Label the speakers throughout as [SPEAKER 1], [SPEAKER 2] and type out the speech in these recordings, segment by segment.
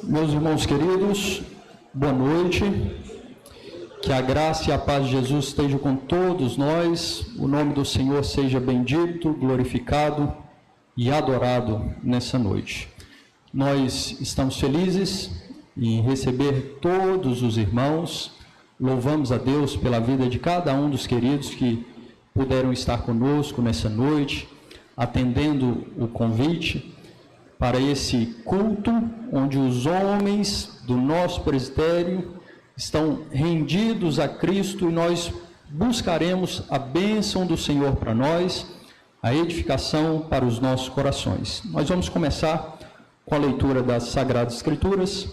[SPEAKER 1] Meus irmãos queridos, boa noite. Que a graça e a paz de Jesus estejam com todos nós. O nome do Senhor seja bendito, glorificado e adorado nessa noite. Nós estamos felizes em receber todos os irmãos. Louvamos a Deus pela vida de cada um dos queridos que puderam estar conosco nessa noite, atendendo o convite para esse culto, onde os homens do nosso presbitério estão rendidos a Cristo e nós buscaremos a bênção do Senhor para nós, a edificação para os nossos corações. Nós vamos começar com a leitura das Sagradas Escrituras.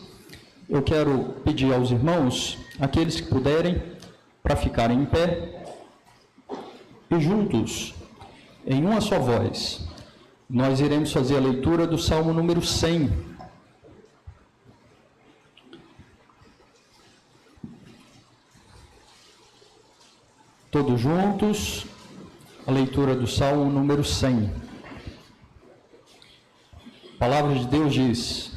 [SPEAKER 1] Eu quero pedir aos irmãos, aqueles que puderem, para ficarem em pé e juntos, em uma só voz, nós iremos fazer a leitura do Salmo número 100. Todos juntos, a leitura do Salmo número 100. A palavra de Deus diz: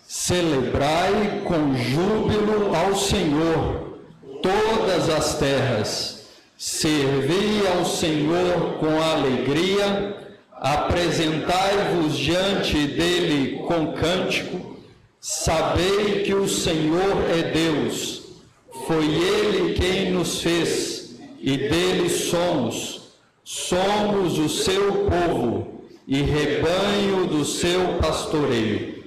[SPEAKER 1] celebrai com júbilo ao Senhor todas as terras, servi ao Senhor com alegria, apresentai-vos diante dele com cântico, sabei que o Senhor é Deus, foi ele quem nos fez, e dele somos o seu povo, e rebanho do seu pastoreio.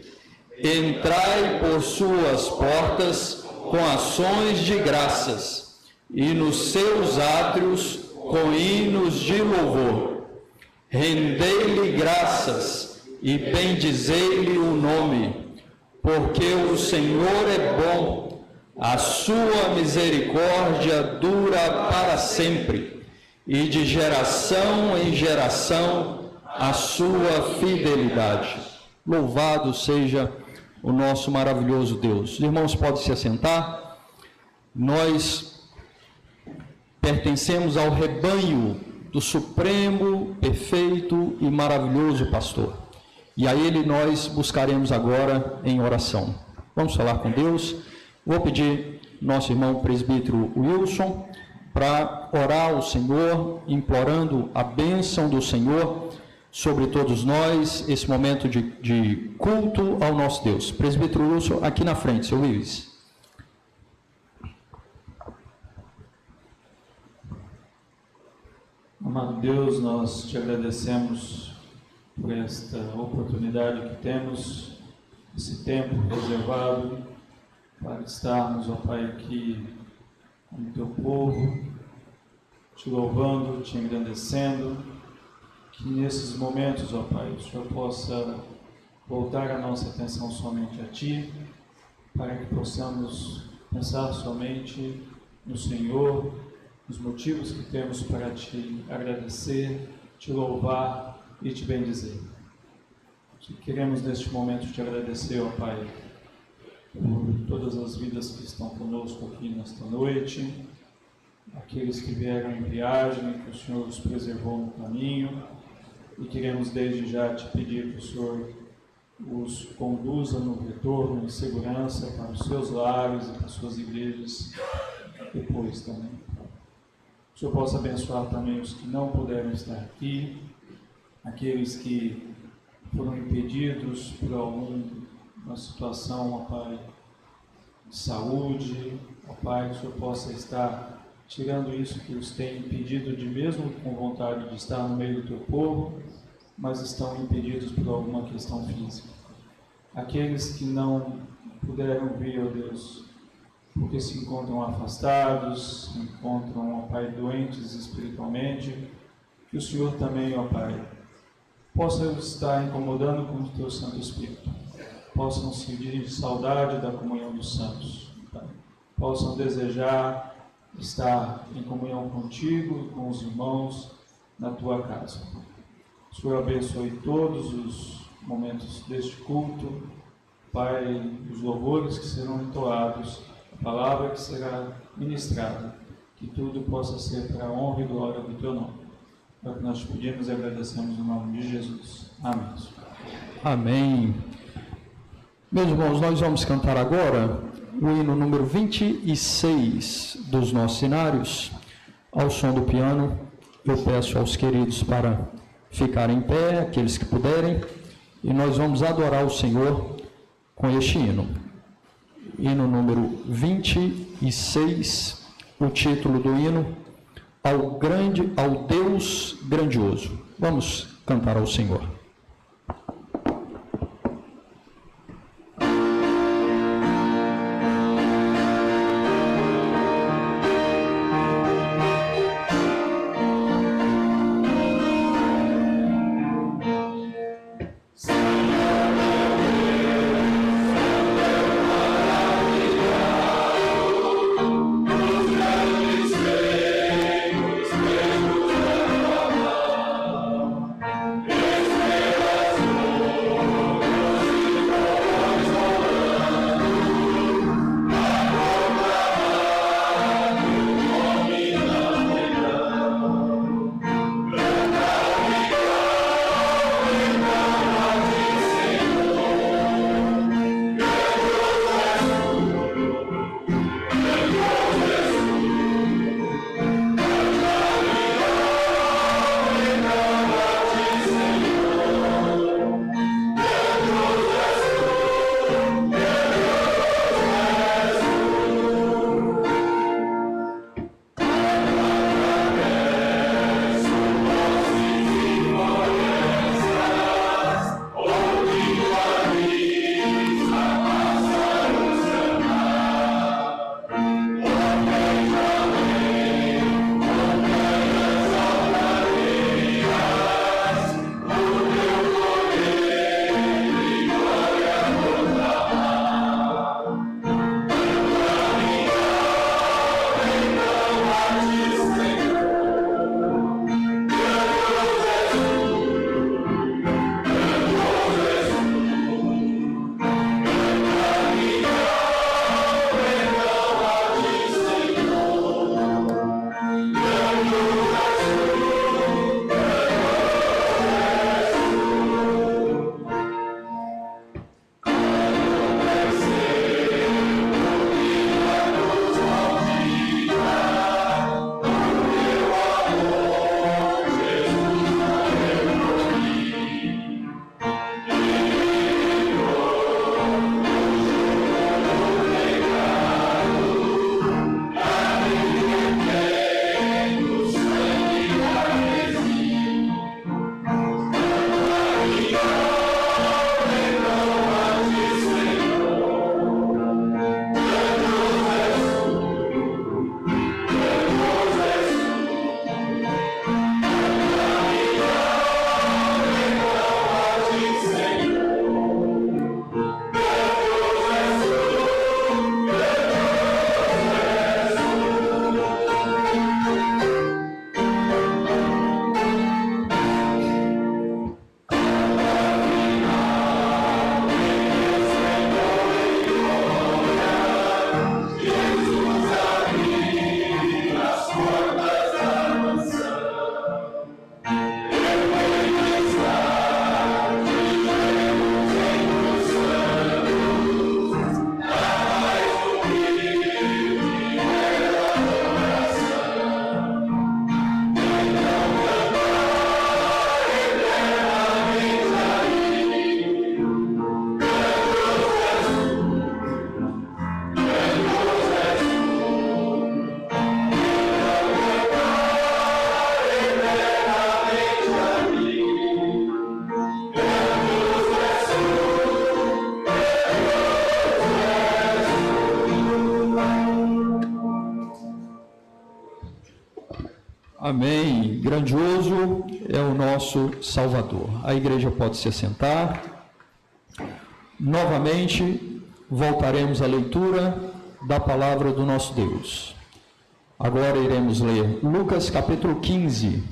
[SPEAKER 1] Entrai por suas portas com ações de graças, e nos seus átrios com hinos de louvor. Rendei-lhe graças e bendizei-lhe o nome, porque o Senhor é bom, a sua misericórdia dura para sempre, e de geração em geração a sua fidelidade. Louvado seja o nosso maravilhoso Deus. Os irmãos podem se assentar. Nós pertencemos ao rebanho do supremo, perfeito e maravilhoso pastor. E a ele nós buscaremos agora em oração. Vamos falar com Deus. Vou pedir nosso irmão presbítero Wilson para orar ao Senhor, implorando a bênção do Senhor sobre todos nós, esse momento de culto ao nosso Deus. Presbítero Wilson, aqui na frente, seu Luiz.
[SPEAKER 2] Amado Deus, nós te agradecemos por esta oportunidade que temos, esse tempo reservado para estarmos, ó Pai, aqui com o teu povo, te louvando, te engrandecendo, que nesses momentos, ó Pai, o Senhor possa voltar a nossa atenção somente a Ti, para que possamos pensar somente no Senhor, os motivos que temos para te agradecer, te louvar e te bendizer. Queremos neste momento te agradecer, ó Pai, por todas as vidas que estão conosco aqui nesta noite, aqueles que vieram em viagem, que o Senhor os preservou no caminho, e queremos desde já te pedir que o Senhor os conduza no retorno em segurança para os seus lares e para as suas igrejas depois também. Que o Senhor possa abençoar também os que não puderam estar aqui, aqueles que foram impedidos por alguma situação, ó Pai, de saúde, ó Pai, que o Senhor possa estar tirando isso que os tem impedido de, mesmo com vontade de estar no meio do teu povo, mas estão impedidos por alguma questão física. Aqueles que não puderam vir, ó Deus, porque se encontram afastados, se encontram, ó Pai, doentes espiritualmente, que o Senhor também, ó Pai, possa estar incomodando com o Teu Santo Espírito, possam sentir saudade da comunhão dos santos, Pai, possam desejar estar em comunhão contigo e com os irmãos na Tua casa. O Senhor abençoe todos os momentos deste culto, Pai, os louvores que serão entoados, a palavra que será ministrada, que tudo possa ser para a honra e glória do Teu nome. É o que nós te pedimos e agradecemos no nome de Jesus. Amém.
[SPEAKER 1] Amém. Meus irmãos, nós vamos cantar agora o hino número 26 dos nossos cenários, ao som do piano. Eu peço aos queridos para ficarem em pé, aqueles que puderem, e nós vamos adorar o Senhor com este hino. Hino número 26, o título do hino, ao Deus grandioso. Vamos cantar ao Senhor. Amém. Grandioso é o nosso Salvador. A igreja pode se assentar. Novamente, voltaremos à leitura da palavra do nosso Deus. Agora iremos ler Lucas capítulo 15,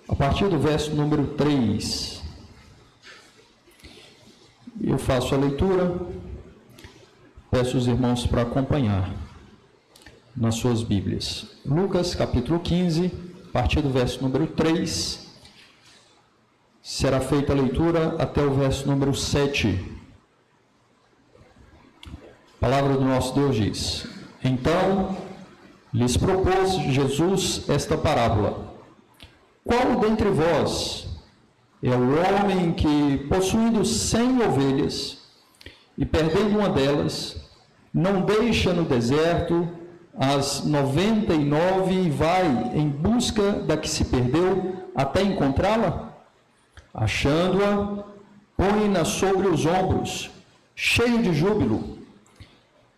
[SPEAKER 1] a partir do verso número 3. Eu faço a leitura, peço os irmãos para acompanhar nas suas Bíblias. Lucas capítulo 15, a partir do verso número 3, Será feita a leitura até o verso número 7. A palavra do nosso Deus diz: Então lhes propôs Jesus esta parábola: Qual dentre vós é o homem que, possuindo 100 ovelhas, e perdendo uma delas, não deixa no deserto as 99 e vai em busca da que se perdeu até encontrá-la? Achando-a, põe-na sobre os ombros, cheio de júbilo,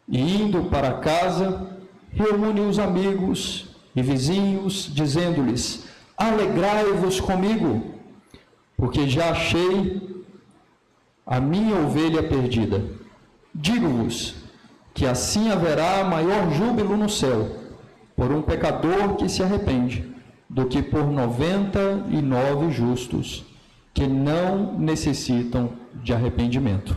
[SPEAKER 1] e indo para casa, reúne os amigos e vizinhos, dizendo-lhes: Alegrai-vos comigo, porque já achei a minha ovelha perdida. Digo-vos que assim haverá maior júbilo no céu por um pecador que se arrepende, do que por 99 justos que não necessitam de arrependimento.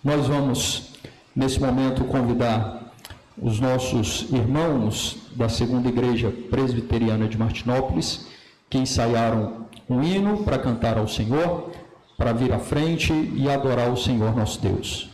[SPEAKER 1] Nós vamos, nesse momento, convidar os nossos irmãos da Segunda Igreja Presbiteriana de Martinópolis, que ensaiaram um hino para cantar ao Senhor, para vir à frente e adorar o Senhor nosso Deus.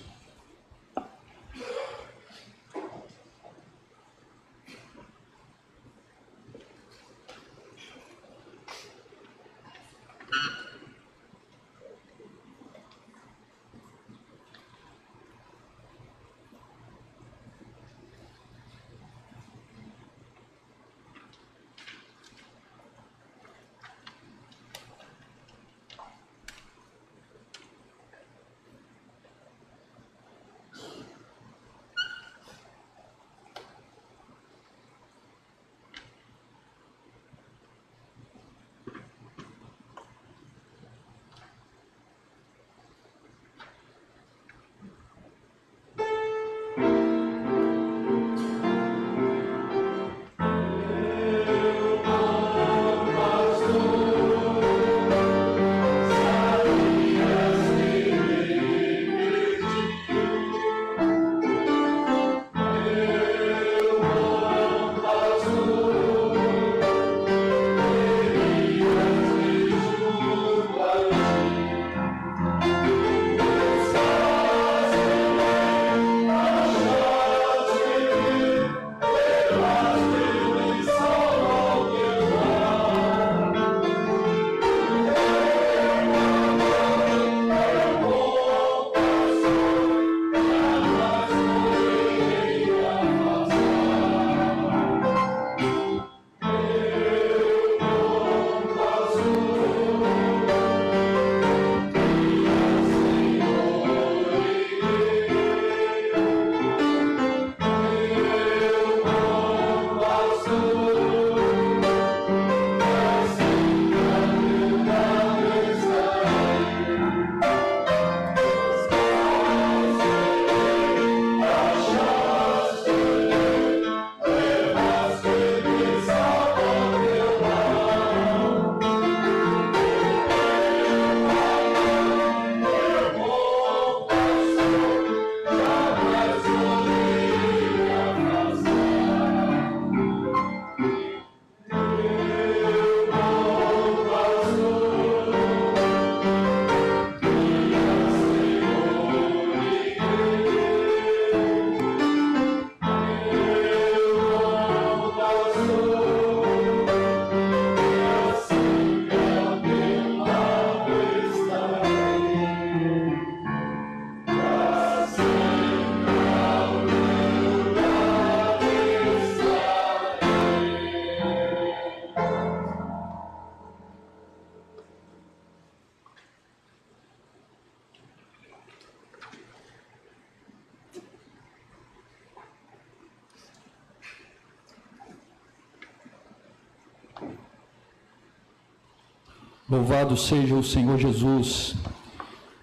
[SPEAKER 1] Louvado seja o Senhor Jesus,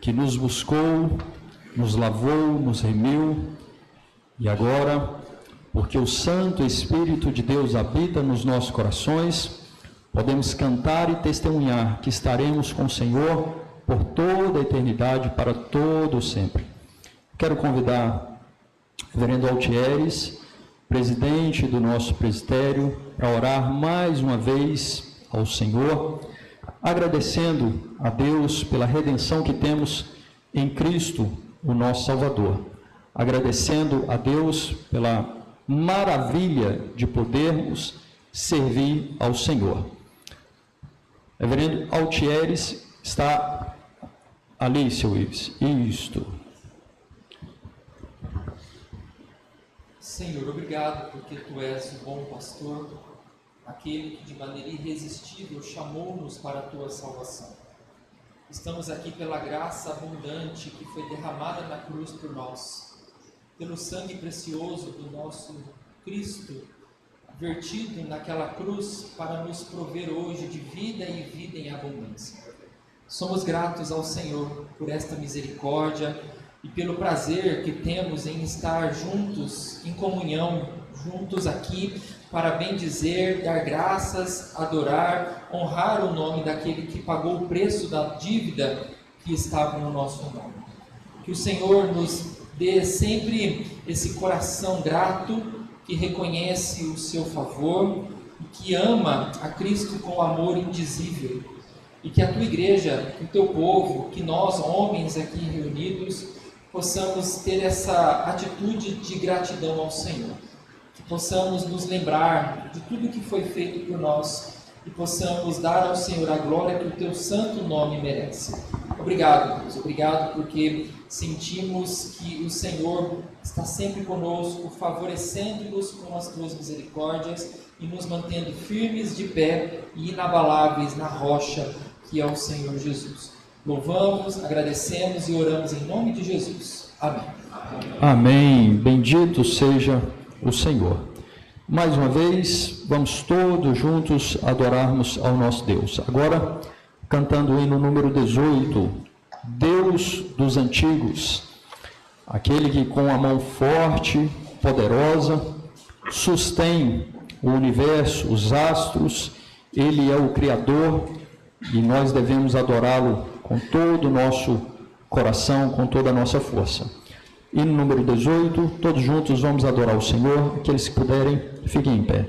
[SPEAKER 1] que nos buscou, nos lavou, nos remiu, e agora, porque o Santo Espírito de Deus habita nos nossos corações, podemos cantar e testemunhar que estaremos com o Senhor por toda a eternidade, para todo sempre. Quero convidar o reverendo Altieres, presidente do nosso presbitério, para orar mais uma vez ao Senhor, agradecendo a Deus pela redenção que temos em Cristo, o nosso Salvador. Agradecendo a Deus pela maravilha de podermos servir ao Senhor. Reverendo Altieres está ali, seu Ives. Isto.
[SPEAKER 3] Senhor, obrigado porque Tu és o bom pastor, aquele que de maneira irresistível chamou-nos para a Tua salvação. Estamos aqui pela graça abundante que foi derramada na cruz por nós, pelo sangue precioso do nosso Cristo, vertido naquela cruz para nos prover hoje de vida e vida em abundância. Somos gratos ao Senhor por esta misericórdia e pelo prazer que temos em estar juntos, em comunhão, juntos aqui, para bendizer, dar graças, adorar, honrar o nome daquele que pagou o preço da dívida que estava no nosso nome. Que o Senhor nos dê sempre esse coração grato, que reconhece o seu favor e que ama a Cristo com amor indizível. E que a tua igreja, o teu povo, que nós, homens aqui reunidos, possamos ter essa atitude de gratidão ao Senhor. Que possamos nos lembrar de tudo que foi feito por nós e possamos dar ao Senhor a glória que o teu santo nome merece. Obrigado, Deus. Obrigado porque sentimos que o Senhor está sempre conosco, favorecendo-nos com as tuas misericórdias e nos mantendo firmes de pé e inabaláveis na rocha que é o Senhor Jesus. Louvamos, agradecemos e oramos em nome de Jesus. Amém.
[SPEAKER 1] Amém. Bendito seja o Senhor. Mais uma vez, vamos todos juntos adorarmos ao nosso Deus. Agora, cantando o hino número 18, Deus dos antigos, aquele que com a mão forte, poderosa, sustém o universo, os astros, ele é o Criador e nós devemos adorá-lo com todo o nosso coração, com toda a nossa força. Hino número 18, todos juntos vamos adorar o Senhor. Aqueles que puderem, fiquem em pé.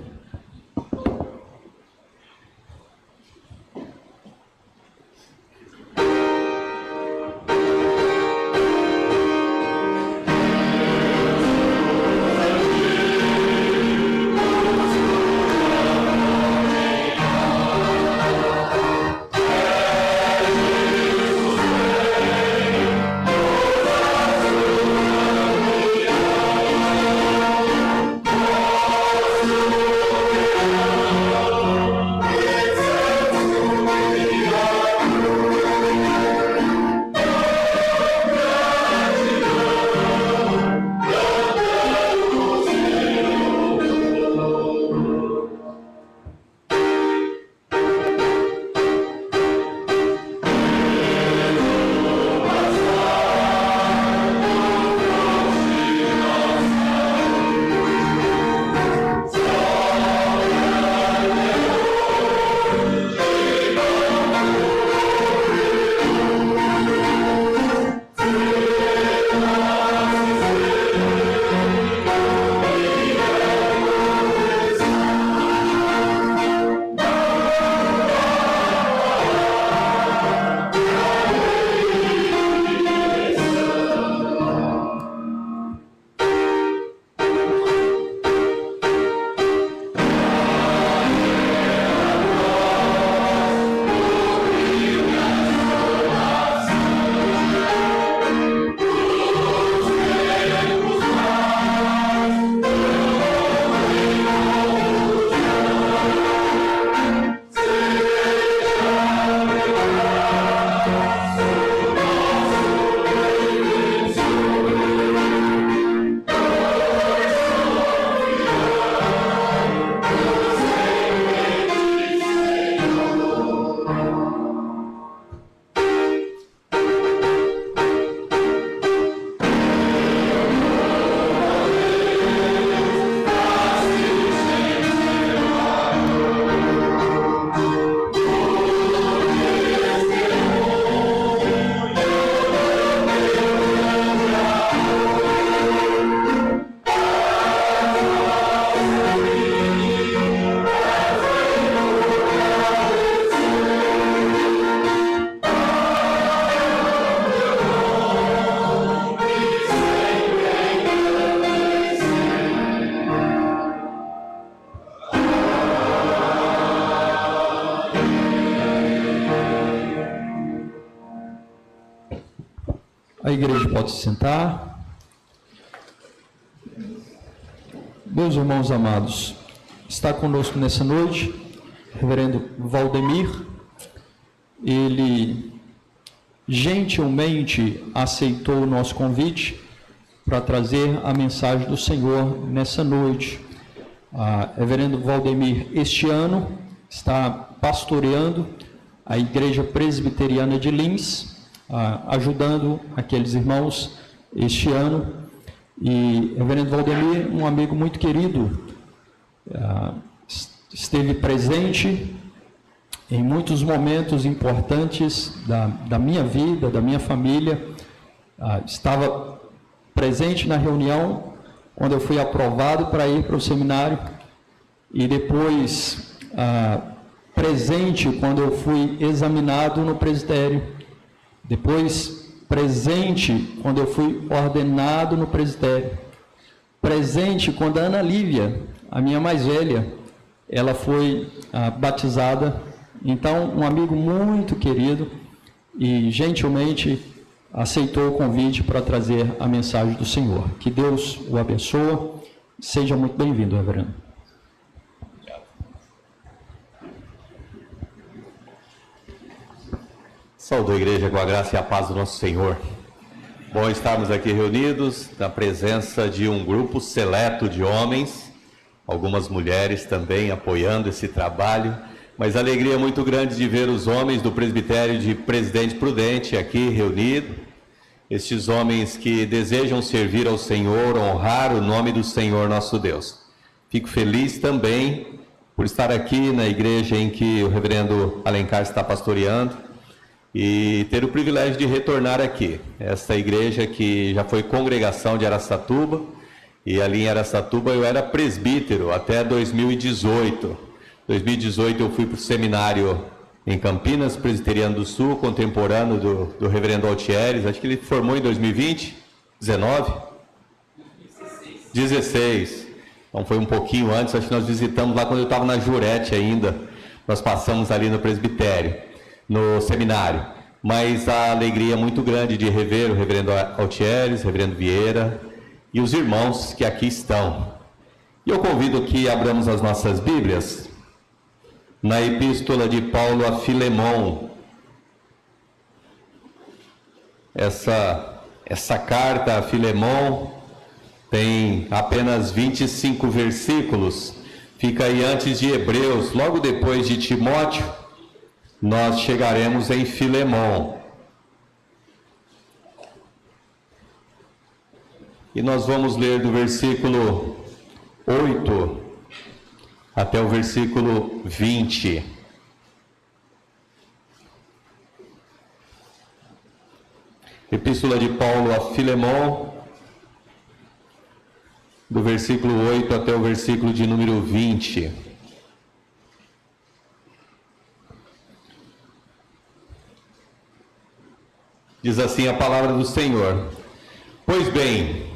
[SPEAKER 1] A igreja pode se sentar. Meus irmãos amados, está conosco nessa noite o reverendo Valdemir. Ele gentilmente aceitou o nosso convite para trazer a mensagem do Senhor nessa noite. Reverendo Valdemir, este ano, está pastoreando a Igreja Presbiteriana de Lins, ajudando aqueles irmãos este ano. E Reverendo Valdemir, um amigo muito querido, esteve presente em muitos momentos importantes da minha vida, da minha família. Estava presente na reunião quando eu fui aprovado para ir para o seminário, e depois presente quando eu fui examinado no presbitério, depois presente quando eu fui ordenado no presbitério, presente quando a Ana Lívia, a minha mais velha, ela foi batizada. Então, um amigo muito querido, e gentilmente aceitou o convite para trazer a mensagem do Senhor. Que Deus o abençoe. Seja muito bem-vindo, reverendo.
[SPEAKER 4] Saúdo a igreja com a graça e a paz do nosso Senhor. Bom estarmos aqui reunidos na presença de um grupo seleto de homens, algumas mulheres também apoiando esse trabalho, mas alegria muito grande de ver os homens do presbitério de Presidente Prudente aqui reunidos, estes homens que desejam servir ao Senhor, honrar o nome do Senhor nosso Deus. Fico feliz também por estar aqui na igreja em que o reverendo Alencar está pastoreando e ter o privilégio de retornar aqui. Esta igreja que já foi congregação de Araçatuba, e ali em Araçatuba eu era presbítero até 2018. 2018 eu fui para o seminário em Campinas, Presbiteriano do Sul, contemporâneo do reverendo Altieres. Acho que ele formou em 2020, 19? 16. Então foi um pouquinho antes, acho que nós visitamos lá quando eu estava na Jurete ainda. Nós passamos ali no presbitério, no seminário. Mas a alegria é muito grande de rever o reverendo Altieres, o reverendo Vieira e os irmãos que aqui estão. E eu convido que abramos as nossas Bíblias na Epístola de Paulo a Filemão. Essa carta a Filemão tem apenas 25 versículos, fica aí antes de Hebreus, logo depois de Timóteo, nós chegaremos em Filemão. E nós vamos ler do versículo 8 até o versículo 20. Epístola de Paulo a Filemão, do versículo 8 até o versículo de número 20. Diz assim a palavra do Senhor: Pois bem,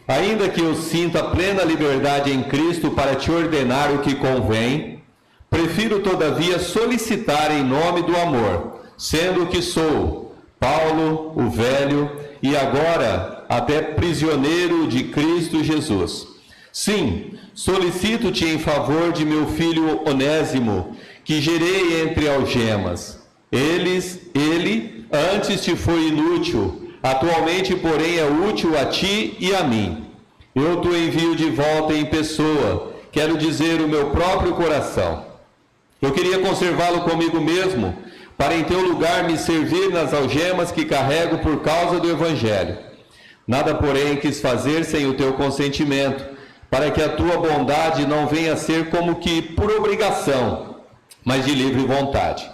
[SPEAKER 4] ainda que eu sinta plena liberdade em Cristo para te ordenar o que convém, prefiro todavia solicitar em nome do amor, sendo o que sou, Paulo, o velho, e agora até prisioneiro de Cristo Jesus. Sim, solicito-te em favor de meu filho Onésimo, que gerei entre algemas. Ele antes te foi inútil, atualmente, porém, é útil a ti e a mim. Eu te envio de volta em pessoa, quero dizer, o meu próprio coração. Eu queria conservá-lo comigo mesmo, para em teu lugar me servir nas algemas que carrego por causa do Evangelho. Nada, porém, quis fazer sem o teu consentimento, para que a tua bondade não venha a ser como que por obrigação, mas de livre vontade.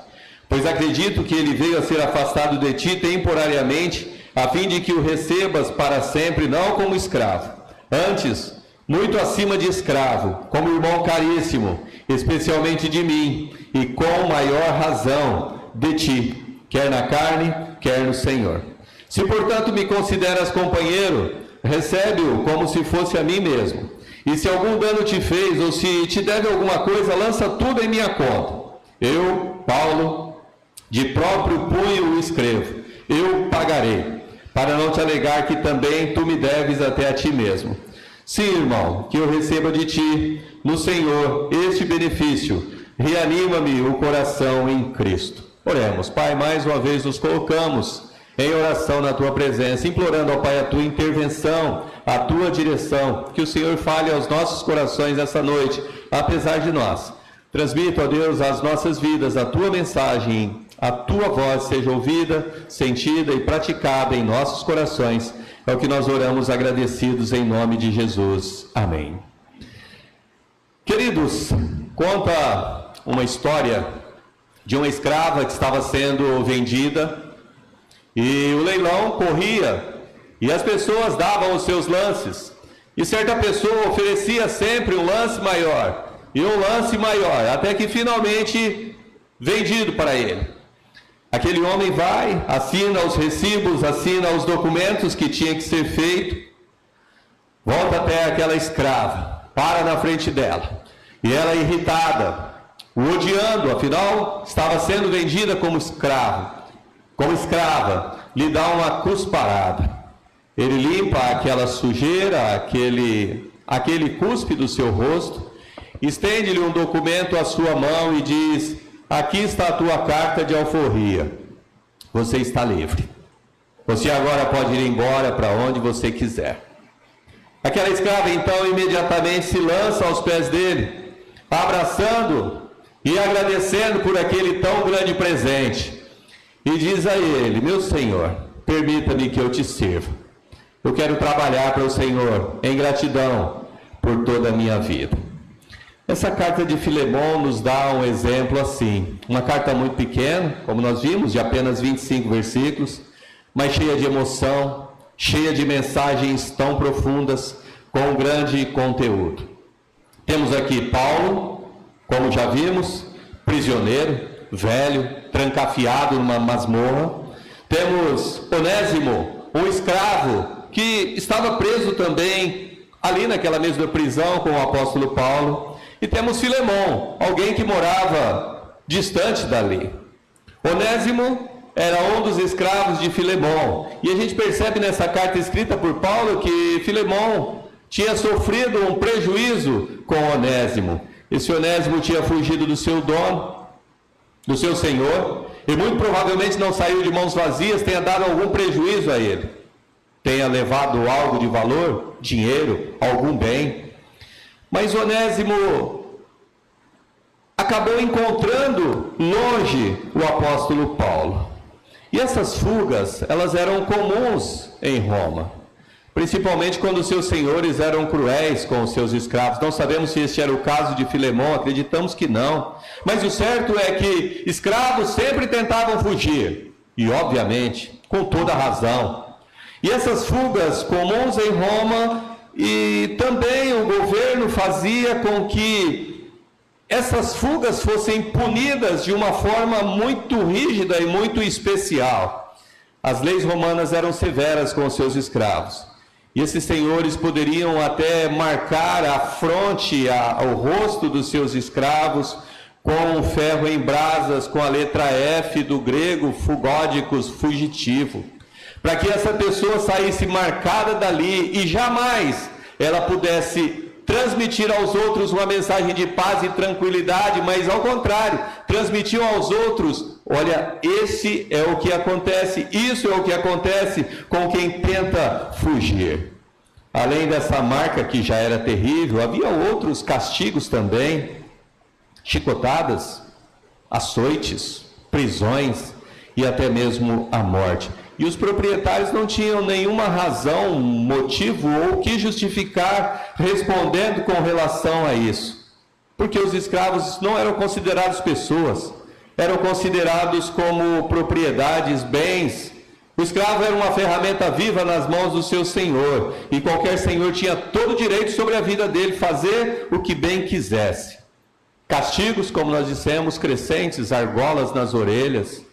[SPEAKER 4] Pois acredito que ele veio a ser afastado de ti temporariamente, a fim de que o recebas para sempre, não como escravo, antes, muito acima de escravo, como irmão caríssimo, especialmente de mim, e com maior razão de ti, quer na carne, quer no Senhor. Se, portanto, me consideras companheiro, recebe-o como se fosse a mim mesmo. E se algum dano te fez, ou se te deve alguma coisa, lança tudo em minha conta. Eu, Paulo, de próprio punho o escrevo, eu pagarei. para não te alegar que também tu me deves até a ti mesmo. Sim, irmão, que eu receba de ti, no Senhor, este benefício. Reanima-me o coração em Cristo. Oremos. Pai, mais uma vez nos colocamos em oração na tua presença, implorando ao Pai a tua intervenção, a tua direção, que o Senhor fale aos nossos corações essa noite, apesar de nós. Transmita, ó Deus, às nossas vidas a tua mensagem, a tua voz seja ouvida, sentida e praticada em nossos corações. É o que nós oramos agradecidos em nome de Jesus. Amém. Queridos, conta uma história de uma escrava que estava sendo vendida e o leilão corria e as pessoas davam os seus lances e certa pessoa oferecia sempre um lance maior e um lance maior, até que finalmente vendido para ele. Aquele homem vai, assina os recibos, assina os documentos que tinha que ser feito, volta até aquela escrava, para na frente dela, e ela irritada, o odiando, afinal estava sendo vendida como escrava, lhe dá uma cusparada. Ele limpa aquela sujeira, aquele cuspe do seu rosto, estende-lhe um documento à sua mão e diz: aqui está a tua carta de alforria, você está livre, você agora pode ir embora para onde você quiser. Aquela escrava então imediatamente se lança aos pés dele, abraçando e agradecendo por aquele tão grande presente, e diz a ele: meu Senhor, permita-me que eu te sirva, eu quero trabalhar para o Senhor em gratidão por toda a minha vida. Essa carta de Filemon nos dá um exemplo assim, uma carta muito pequena, como nós vimos, de apenas 25 versículos, mas cheia de emoção, cheia de mensagens tão profundas, com um grande conteúdo. Temos aqui Paulo, como já vimos, prisioneiro, velho, trancafiado numa masmorra. Temos Onésimo, um escravo, que estava preso também ali naquela mesma prisão com o apóstolo Paulo. E temos Filemon, alguém que morava distante dali. Onésimo era um dos escravos de Filemon. E a gente percebe nessa carta escrita por Paulo que Filemon tinha sofrido um prejuízo com Onésimo. Esse Onésimo tinha fugido do seu dono, do seu senhor, e muito provavelmente não saiu de mãos vazias, tenha dado algum prejuízo a ele. Tenha levado algo de valor, dinheiro, algum bem. Mas Onésimo acabou encontrando longe o apóstolo Paulo. E essas fugas, elas eram comuns em Roma, principalmente quando seus senhores eram cruéis com os seus escravos. Não sabemos se este era o caso de Filemon, acreditamos que não. Mas o certo é que escravos sempre tentavam fugir, e obviamente, com toda razão. E essas fugas comuns em Roma, e também o governo fazia com que essas fugas fossem punidas de uma forma muito rígida e muito especial. As leis romanas eram severas com os seus escravos. E esses senhores poderiam até marcar a fronte, o rosto dos seus escravos com um ferro em brasas, com a letra F do grego, fugódicos, fugitivo, para que essa pessoa saísse marcada dali e jamais ela pudesse transmitir aos outros uma mensagem de paz e tranquilidade, mas ao contrário, transmitiam aos outros: olha, esse é o que acontece, isso é o que acontece com quem tenta fugir. Além dessa marca que já era terrível, havia outros castigos também: chicotadas, açoites, prisões e até mesmo a morte. E os proprietários não tinham nenhuma razão, motivo ou que justificar respondendo com relação a isso. Porque os escravos não eram considerados pessoas, eram considerados como propriedades, bens. O escravo era uma ferramenta viva nas mãos do seu senhor, e qualquer senhor tinha todo o direito sobre a vida dele, fazer o que bem quisesse. Castigos, como nós dissemos, crescentes, argolas nas orelhas,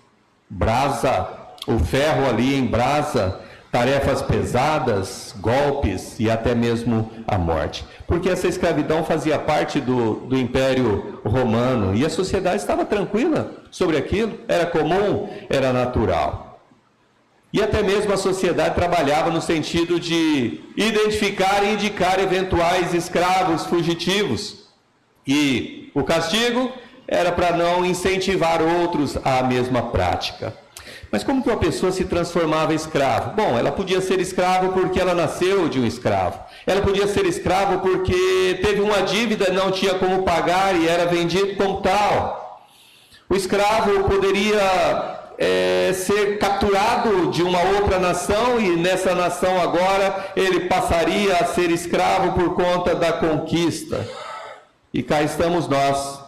[SPEAKER 4] brasa, o ferro ali em brasa, tarefas pesadas, golpes e até mesmo a morte. Porque essa escravidão fazia parte do Império Romano e a sociedade estava tranquila sobre aquilo, era comum, era natural. E até mesmo a sociedade trabalhava no sentido de identificar e indicar eventuais escravos fugitivos. E o castigo era para não incentivar outros à mesma prática. Mas como que uma pessoa se transformava em escravo? Bom, ela podia ser escravo porque ela nasceu de um escravo. Ela podia ser escravo porque teve uma dívida e não tinha como pagar e era vendido como tal. O escravo poderia ser capturado de uma outra nação e nessa nação agora ele passaria a ser escravo por conta da conquista. E cá estamos nós,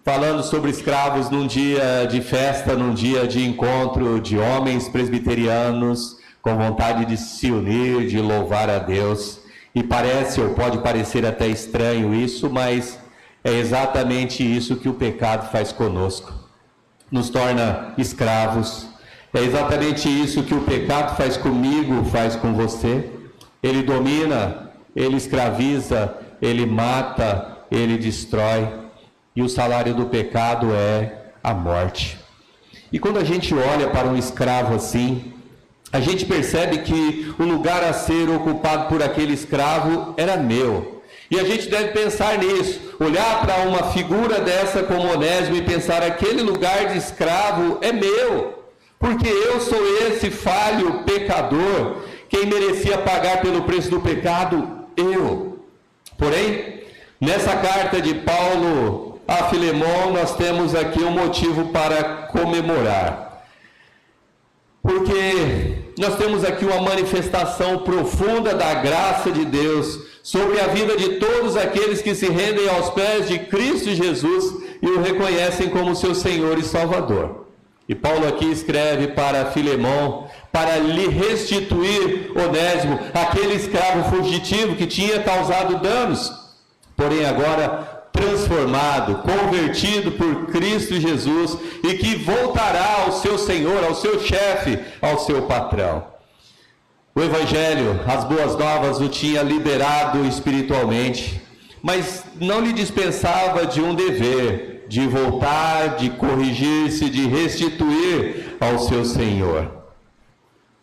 [SPEAKER 4] falando sobre escravos num dia de festa, num dia de encontro de homens presbiterianos com vontade de se unir, de louvar a Deus. E parece, ou pode parecer até estranho isso, mas é exatamente isso que o pecado faz conosco. Nos torna escravos. É exatamente isso que o pecado faz comigo, faz com você. Ele domina, ele escraviza, ele mata, ele destrói. E o salário do pecado é a morte. E quando a gente olha para um escravo assim, a gente percebe que o lugar a ser ocupado por aquele escravo era meu. E a gente deve pensar nisso, olhar para uma figura dessa como Onésimo e pensar, aquele lugar de escravo é meu, porque eu sou esse falho pecador, quem merecia pagar pelo preço do pecado, eu. Porém, nessa carta de Paulo a Filemon, nós temos aqui um motivo para comemorar, porque nós temos aqui uma manifestação profunda da graça de Deus sobre a vida de todos aqueles que se rendem aos pés de Cristo Jesus e o reconhecem como seu Senhor e Salvador. E Paulo aqui escreve para Filemon, para lhe restituir Onésimo, aquele escravo fugitivo que tinha causado danos, porém agora transformado, convertido por Cristo Jesus e que voltará ao seu Senhor, ao seu chefe, ao seu patrão. O Evangelho, as boas novas, o tinha liberado espiritualmente, mas não lhe dispensava de um dever, de voltar, de corrigir-se, de restituir ao seu Senhor.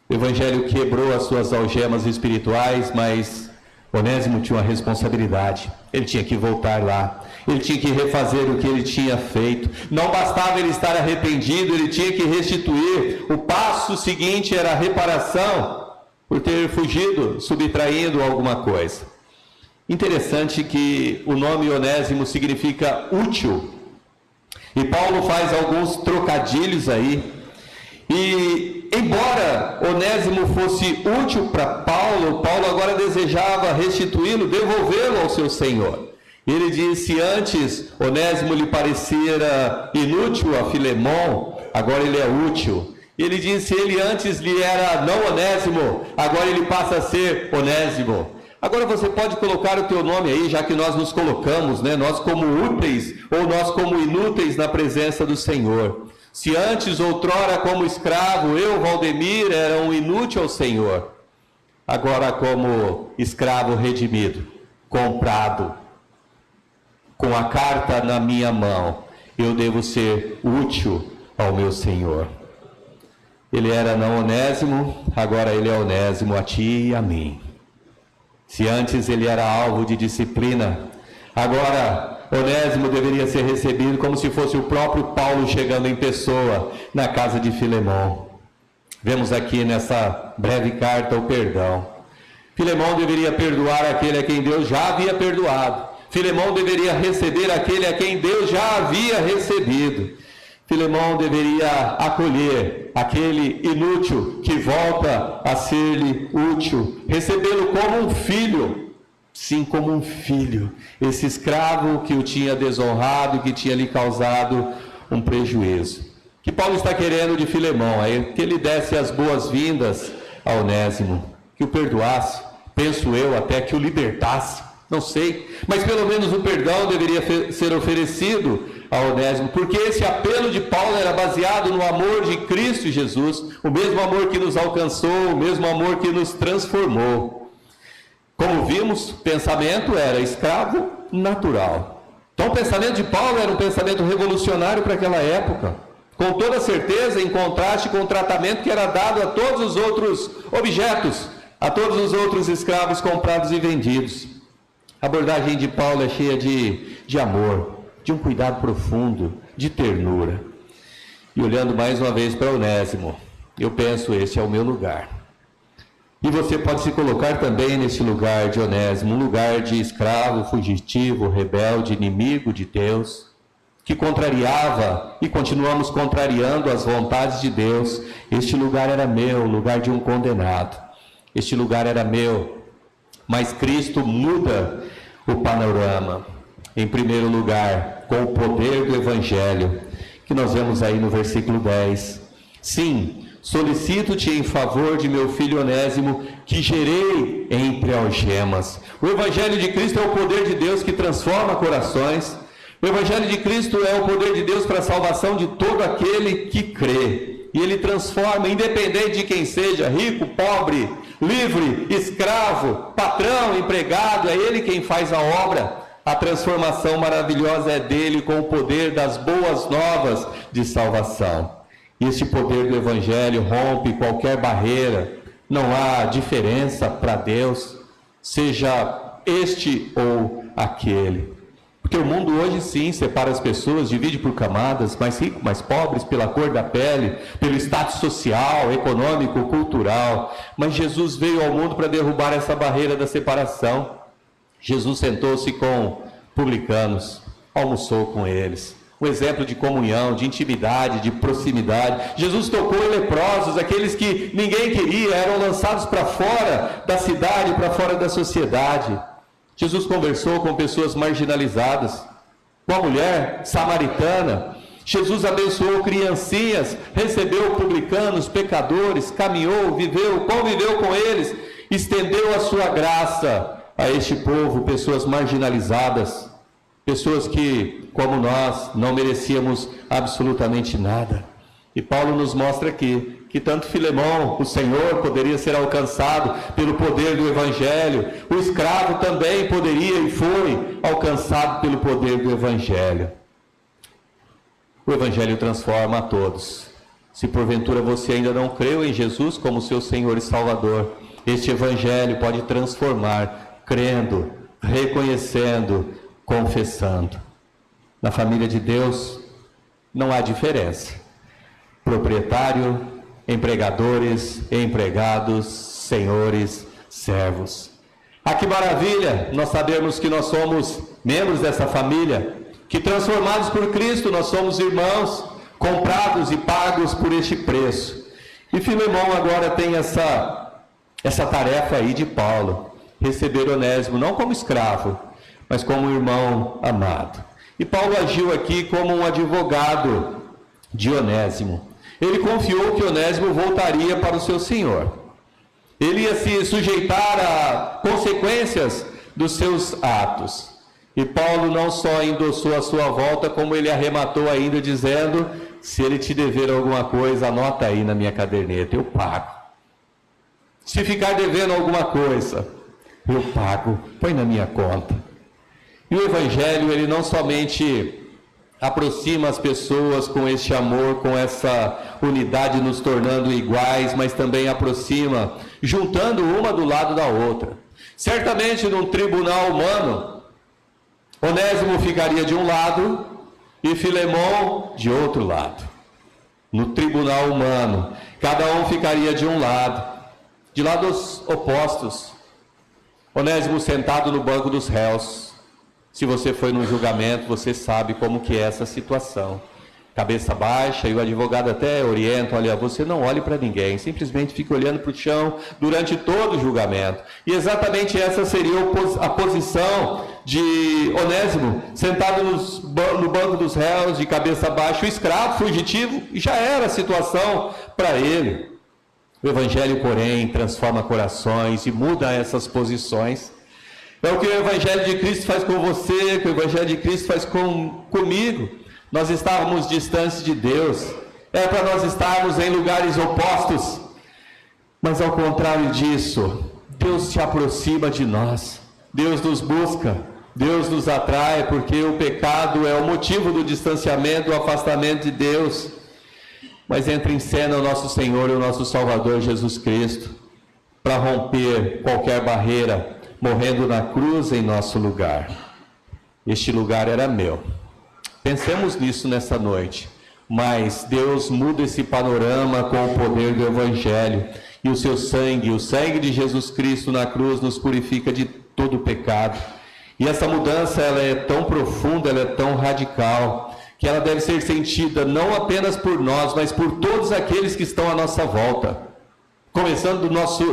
[SPEAKER 4] O Evangelho quebrou as suas algemas espirituais, mas Onésimo tinha uma responsabilidade. Ele tinha que voltar lá, ele tinha que refazer o que ele tinha feito. Não bastava ele estar arrependido, ele tinha que restituir. O passo seguinte era a reparação por ter fugido, subtraindo alguma coisa. Interessante que o nome Onésimo significa útil. E Paulo faz alguns trocadilhos aí. E embora Onésimo fosse útil para Paulo, Paulo agora desejava restituí-lo, devolvê-lo ao seu Senhor. Ele disse, antes Onésimo lhe parecera inútil a Filemon, agora ele é útil. Ele disse, ele antes lhe era não Onésimo, agora ele passa a ser Onésimo. Agora você pode colocar o teu nome aí, já que nós nos colocamos, né? Nós como úteis ou nós como inúteis na presença do Senhor. Se antes, outrora, como escravo, eu, Valdemir, era um inútil ao Senhor, agora como escravo redimido, comprado, com a carta na minha mão, eu devo ser útil ao meu Senhor. Ele era não Onésimo, agora ele é Onésimo a ti e a mim. Se antes ele era alvo de disciplina, agora Onésimo deveria ser recebido como se fosse o próprio Paulo chegando em pessoa na casa de Filemon. Vemos aqui nessa breve carta o perdão. Filemon deveria perdoar aquele a quem Deus já havia perdoado. Filemon deveria receber aquele a quem Deus já havia recebido. Filemon deveria acolher aquele inútil que volta a ser-lhe útil, recebê-lo como um filho, sim, como um filho, esse escravo que o tinha desonrado, que tinha lhe causado um prejuízo. Que Paulo está querendo de Filemon? É que ele desse as boas-vindas a Onésimo, que o perdoasse, penso eu, até que o libertasse, não sei, mas pelo menos o perdão deveria ser oferecido a Onésimo, porque esse apelo de Paulo era baseado no amor de Cristo Jesus, o mesmo amor que nos alcançou, o mesmo amor que nos transformou. Como vimos, o pensamento era escravo natural. Então o pensamento de Paulo era um pensamento revolucionário para aquela época. com toda certeza em contraste com o tratamento que era dado a todos os outros objetos, a todos os outros escravos comprados e vendidos. A abordagem de Paulo é cheia de amor, de um cuidado profundo, de ternura. E olhando mais uma vez para Onésimo, eu penso, esse é o meu lugar. E você pode se colocar também nesse lugar de Onésimo, um lugar de escravo, fugitivo, rebelde, inimigo de Deus, que contrariava e continuamos contrariando as vontades de Deus. Este lugar era meu, o lugar de um condenado. Este lugar era meu, mas Cristo muda o panorama. Em primeiro lugar, com o poder do Evangelho, que nós vemos aí no versículo 10. Sim, solicito-te em favor de meu filho Onésimo, que gerei entre algemas. O Evangelho de Cristo é o poder de Deus que transforma corações. O Evangelho de Cristo é o poder de Deus para a salvação de todo aquele que crê. E ele transforma, independente de quem seja, rico, pobre, livre, escravo, patrão, empregado, é ele quem faz a obra. A transformação maravilhosa é dele com o poder das boas novas de salvação. E este poder do Evangelho rompe qualquer barreira. Não há diferença para Deus, seja este ou aquele. Porque o mundo hoje sim separa as pessoas, divide por camadas, mais ricos, mais pobres, pela cor da pele, pelo status social, econômico, cultural. Mas Jesus veio ao mundo para derrubar essa barreira da separação. Jesus sentou-se com publicanos, almoçou com eles. Um exemplo de comunhão, de intimidade, de proximidade. Jesus tocou em leprosos, aqueles que ninguém queria, eram lançados para fora da cidade, para fora da sociedade. Jesus conversou com pessoas marginalizadas, com a mulher samaritana. Jesus abençoou criancinhas, recebeu publicanos, pecadores, caminhou, viveu, conviveu com eles, estendeu a sua graça a este povo, pessoas marginalizadas, pessoas que, como nós, não merecíamos absolutamente nada. E Paulo nos mostra aqui que tanto Filemão, o Senhor, poderia ser alcançado pelo poder do Evangelho, o escravo também poderia e foi alcançado pelo poder do Evangelho. O Evangelho transforma a todos. Se porventura você ainda não creu em Jesus como seu Senhor e Salvador, este Evangelho pode transformar, crendo, reconhecendo, confessando. Na família de Deus não há diferença. Proprietário, empregadores, empregados, senhores, servos. Ah, que maravilha nós sabemos que nós somos membros dessa família, que transformados por Cristo nós somos irmãos, comprados e pagos por este preço. E Filemão agora tem essa tarefa aí de Paulo, receber Onésimo não como escravo, mas como irmão amado. E Paulo agiu aqui como um advogado de Onésimo. Ele confiou que Onésimo voltaria para o seu senhor. Ele ia se sujeitar a consequências dos seus atos. E Paulo não só endossou a sua volta, como ele arrematou ainda dizendo: se ele te dever alguma coisa, anota aí na minha caderneta, eu pago. Se ficar devendo alguma coisa, eu pago, põe na minha conta. E o Evangelho, ele não somente aproxima as pessoas com este amor, com essa unidade, nos tornando iguais, mas também aproxima, juntando uma do lado da outra. Certamente, num tribunal humano, Onésimo ficaria de um lado e Filemão de outro lado. No tribunal humano, cada um ficaria de um lado, de lados opostos. Onésimo sentado no banco dos réus. Se você foi num julgamento, você sabe como que é essa situação. Cabeça baixa, e o advogado até orienta: olha, você não olhe para ninguém, simplesmente fique olhando para o chão durante todo o julgamento. E exatamente essa seria a posição de Onésimo, sentado no banco dos réus, de cabeça baixa, o escravo fugitivo, e já era a situação para ele. O Evangelho, porém, transforma corações e muda essas posições. É o que o Evangelho de Cristo faz com você, que o Evangelho de Cristo faz comigo. Nós estávamos distantes de Deus, era para nós estarmos em lugares opostos, mas ao contrário disso, Deus se aproxima de nós, Deus nos busca, Deus nos atrai, porque o pecado é o motivo do distanciamento, do afastamento de Deus. mas entra em cena o nosso Senhor e o nosso Salvador Jesus Cristo, para romper qualquer barreira, morrendo na cruz em nosso lugar. Este lugar era meu. Pensemos nisso nessa noite. Mas Deus muda esse panorama com o poder do Evangelho. E o seu sangue, o sangue de Jesus Cristo na cruz, nos purifica de todo o pecado. E essa mudança, ela é tão profunda, ela é tão radical, que ela deve ser sentida não apenas por nós, mas por todos aqueles que estão à nossa volta. Começando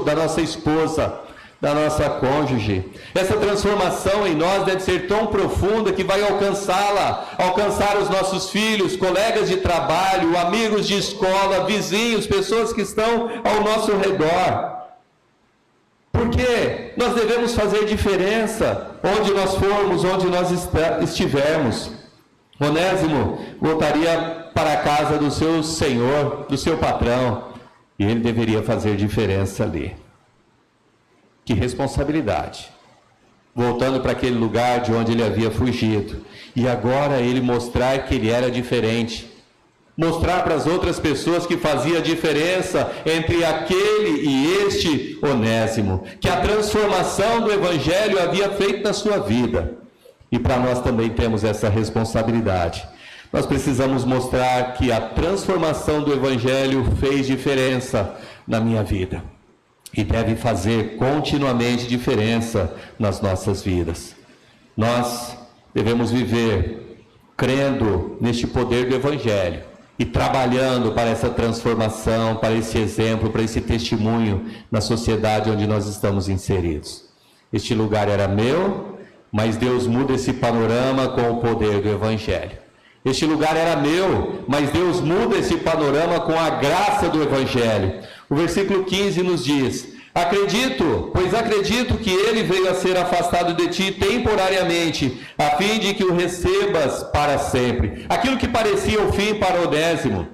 [SPEAKER 4] da nossa esposa, da nossa cônjuge. Essa transformação em nós deve ser tão profunda que vai alcançar os nossos filhos, colegas de trabalho, amigos de escola, vizinhos, pessoas que estão ao nosso redor. Porque nós devemos fazer diferença onde nós formos, onde nós estivermos. Onésimo voltaria para a casa do seu senhor, do seu patrão, e ele deveria fazer diferença ali. Que responsabilidade. Voltando para aquele lugar de onde ele havia fugido. E agora ele mostrar que ele era diferente. Mostrar para as outras pessoas que fazia diferença entre aquele e este Onésimo. Que a transformação do Evangelho havia feito na sua vida. E para nós também temos essa responsabilidade. Nós precisamos mostrar que a transformação do Evangelho fez diferença na minha vida. E deve fazer continuamente diferença nas nossas vidas. Nós devemos viver crendo neste poder do Evangelho e trabalhando para essa transformação, para esse exemplo, para esse testemunho na sociedade onde nós estamos inseridos. Este lugar era meu, mas Deus muda esse panorama com o poder do Evangelho. Este lugar era meu, mas Deus muda esse panorama com a graça do Evangelho. O versículo 15 nos diz: pois acredito que ele veio a ser afastado de ti temporariamente, a fim de que o recebas para sempre. Aquilo que parecia o fim para Onésimo,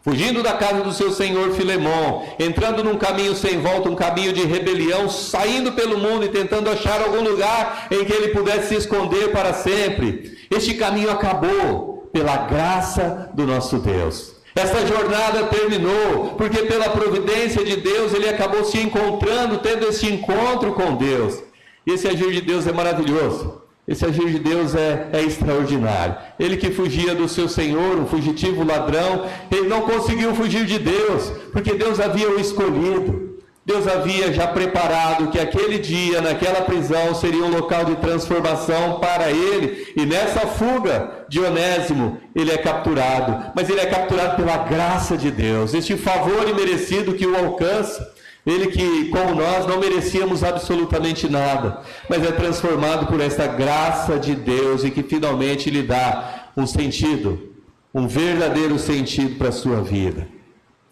[SPEAKER 4] fugindo da casa do seu senhor Filemon, entrando num caminho sem volta, um caminho de rebelião, saindo pelo mundo e tentando achar algum lugar em que ele pudesse se esconder para sempre. Este caminho acabou pela graça do nosso Deus. Essa jornada terminou, porque pela providência de Deus, ele acabou se encontrando, tendo esse encontro com Deus. Esse agir de Deus é maravilhoso. Esse agir de Deus é extraordinário. Ele que fugia do seu senhor, um fugitivo ladrão, ele não conseguiu fugir de Deus, porque Deus havia o escolhido. Deus havia já preparado que aquele dia, naquela prisão, seria um local de transformação para ele. E nessa fuga de Onésimo, ele é capturado. Mas ele é capturado pela graça de Deus. Este favor imerecido que o alcança. Ele que, como nós, não merecíamos absolutamente nada. Mas é transformado por esta graça de Deus e que finalmente lhe dá um sentido. Um verdadeiro sentido para a sua vida.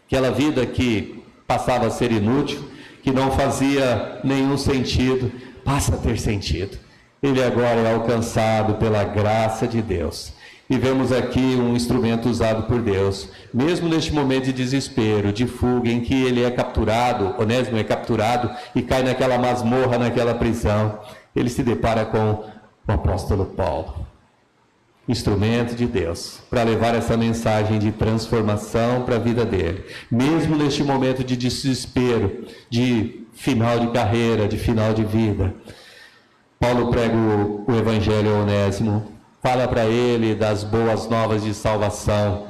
[SPEAKER 4] Aquela vida que passava a ser inútil, que não fazia nenhum sentido, passa a ter sentido. Ele agora é alcançado pela graça de Deus. E vemos aqui um instrumento usado por Deus, mesmo neste momento de desespero, de fuga, em que ele é capturado, Onésimo é capturado e cai naquela masmorra, naquela prisão. Ele se depara com o apóstolo Paulo, instrumento de Deus, para levar essa mensagem de transformação para a vida dele. Mesmo neste momento de desespero, de final de carreira, de final de vida, Paulo prega o Evangelho a Onésimo, fala para ele das boas novas de salvação,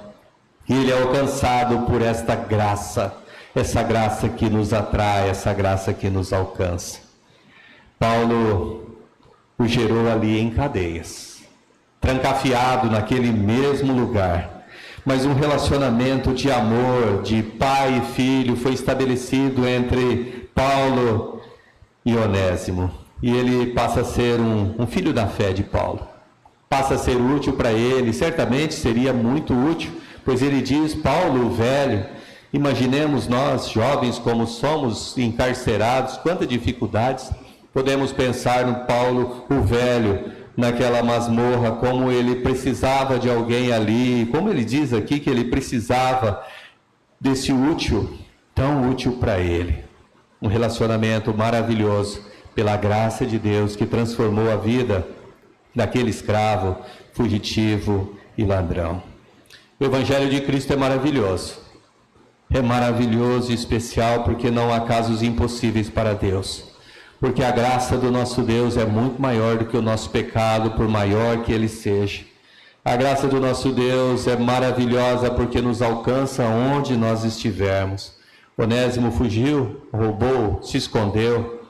[SPEAKER 4] e ele é alcançado por esta graça, essa graça que nos atrai, essa graça que nos alcança. Paulo o gerou ali em cadeias, trancafiado naquele mesmo lugar, mas um relacionamento de amor, de pai e filho, foi estabelecido entre Paulo e Onésimo, e ele passa a ser um filho da fé de Paulo, passa a ser útil para ele, certamente seria muito útil, pois ele diz: Paulo, o velho. Imaginemos nós, jovens como somos, encarcerados, quantas dificuldades. Podemos pensar no Paulo, o velho, naquela masmorra, como ele precisava de alguém ali, como ele diz aqui que ele precisava desse útil, tão útil para ele. Um relacionamento maravilhoso, pela graça de Deus, que transformou a vida daquele escravo, fugitivo e ladrão. O Evangelho de Cristo é maravilhoso. é maravilhoso e especial, porque não há casos impossíveis para Deus. Porque a graça do nosso Deus é muito maior do que o nosso pecado, por maior que ele seja. A graça do nosso Deus é maravilhosa porque nos alcança onde nós estivermos. Onésimo fugiu, roubou, se escondeu,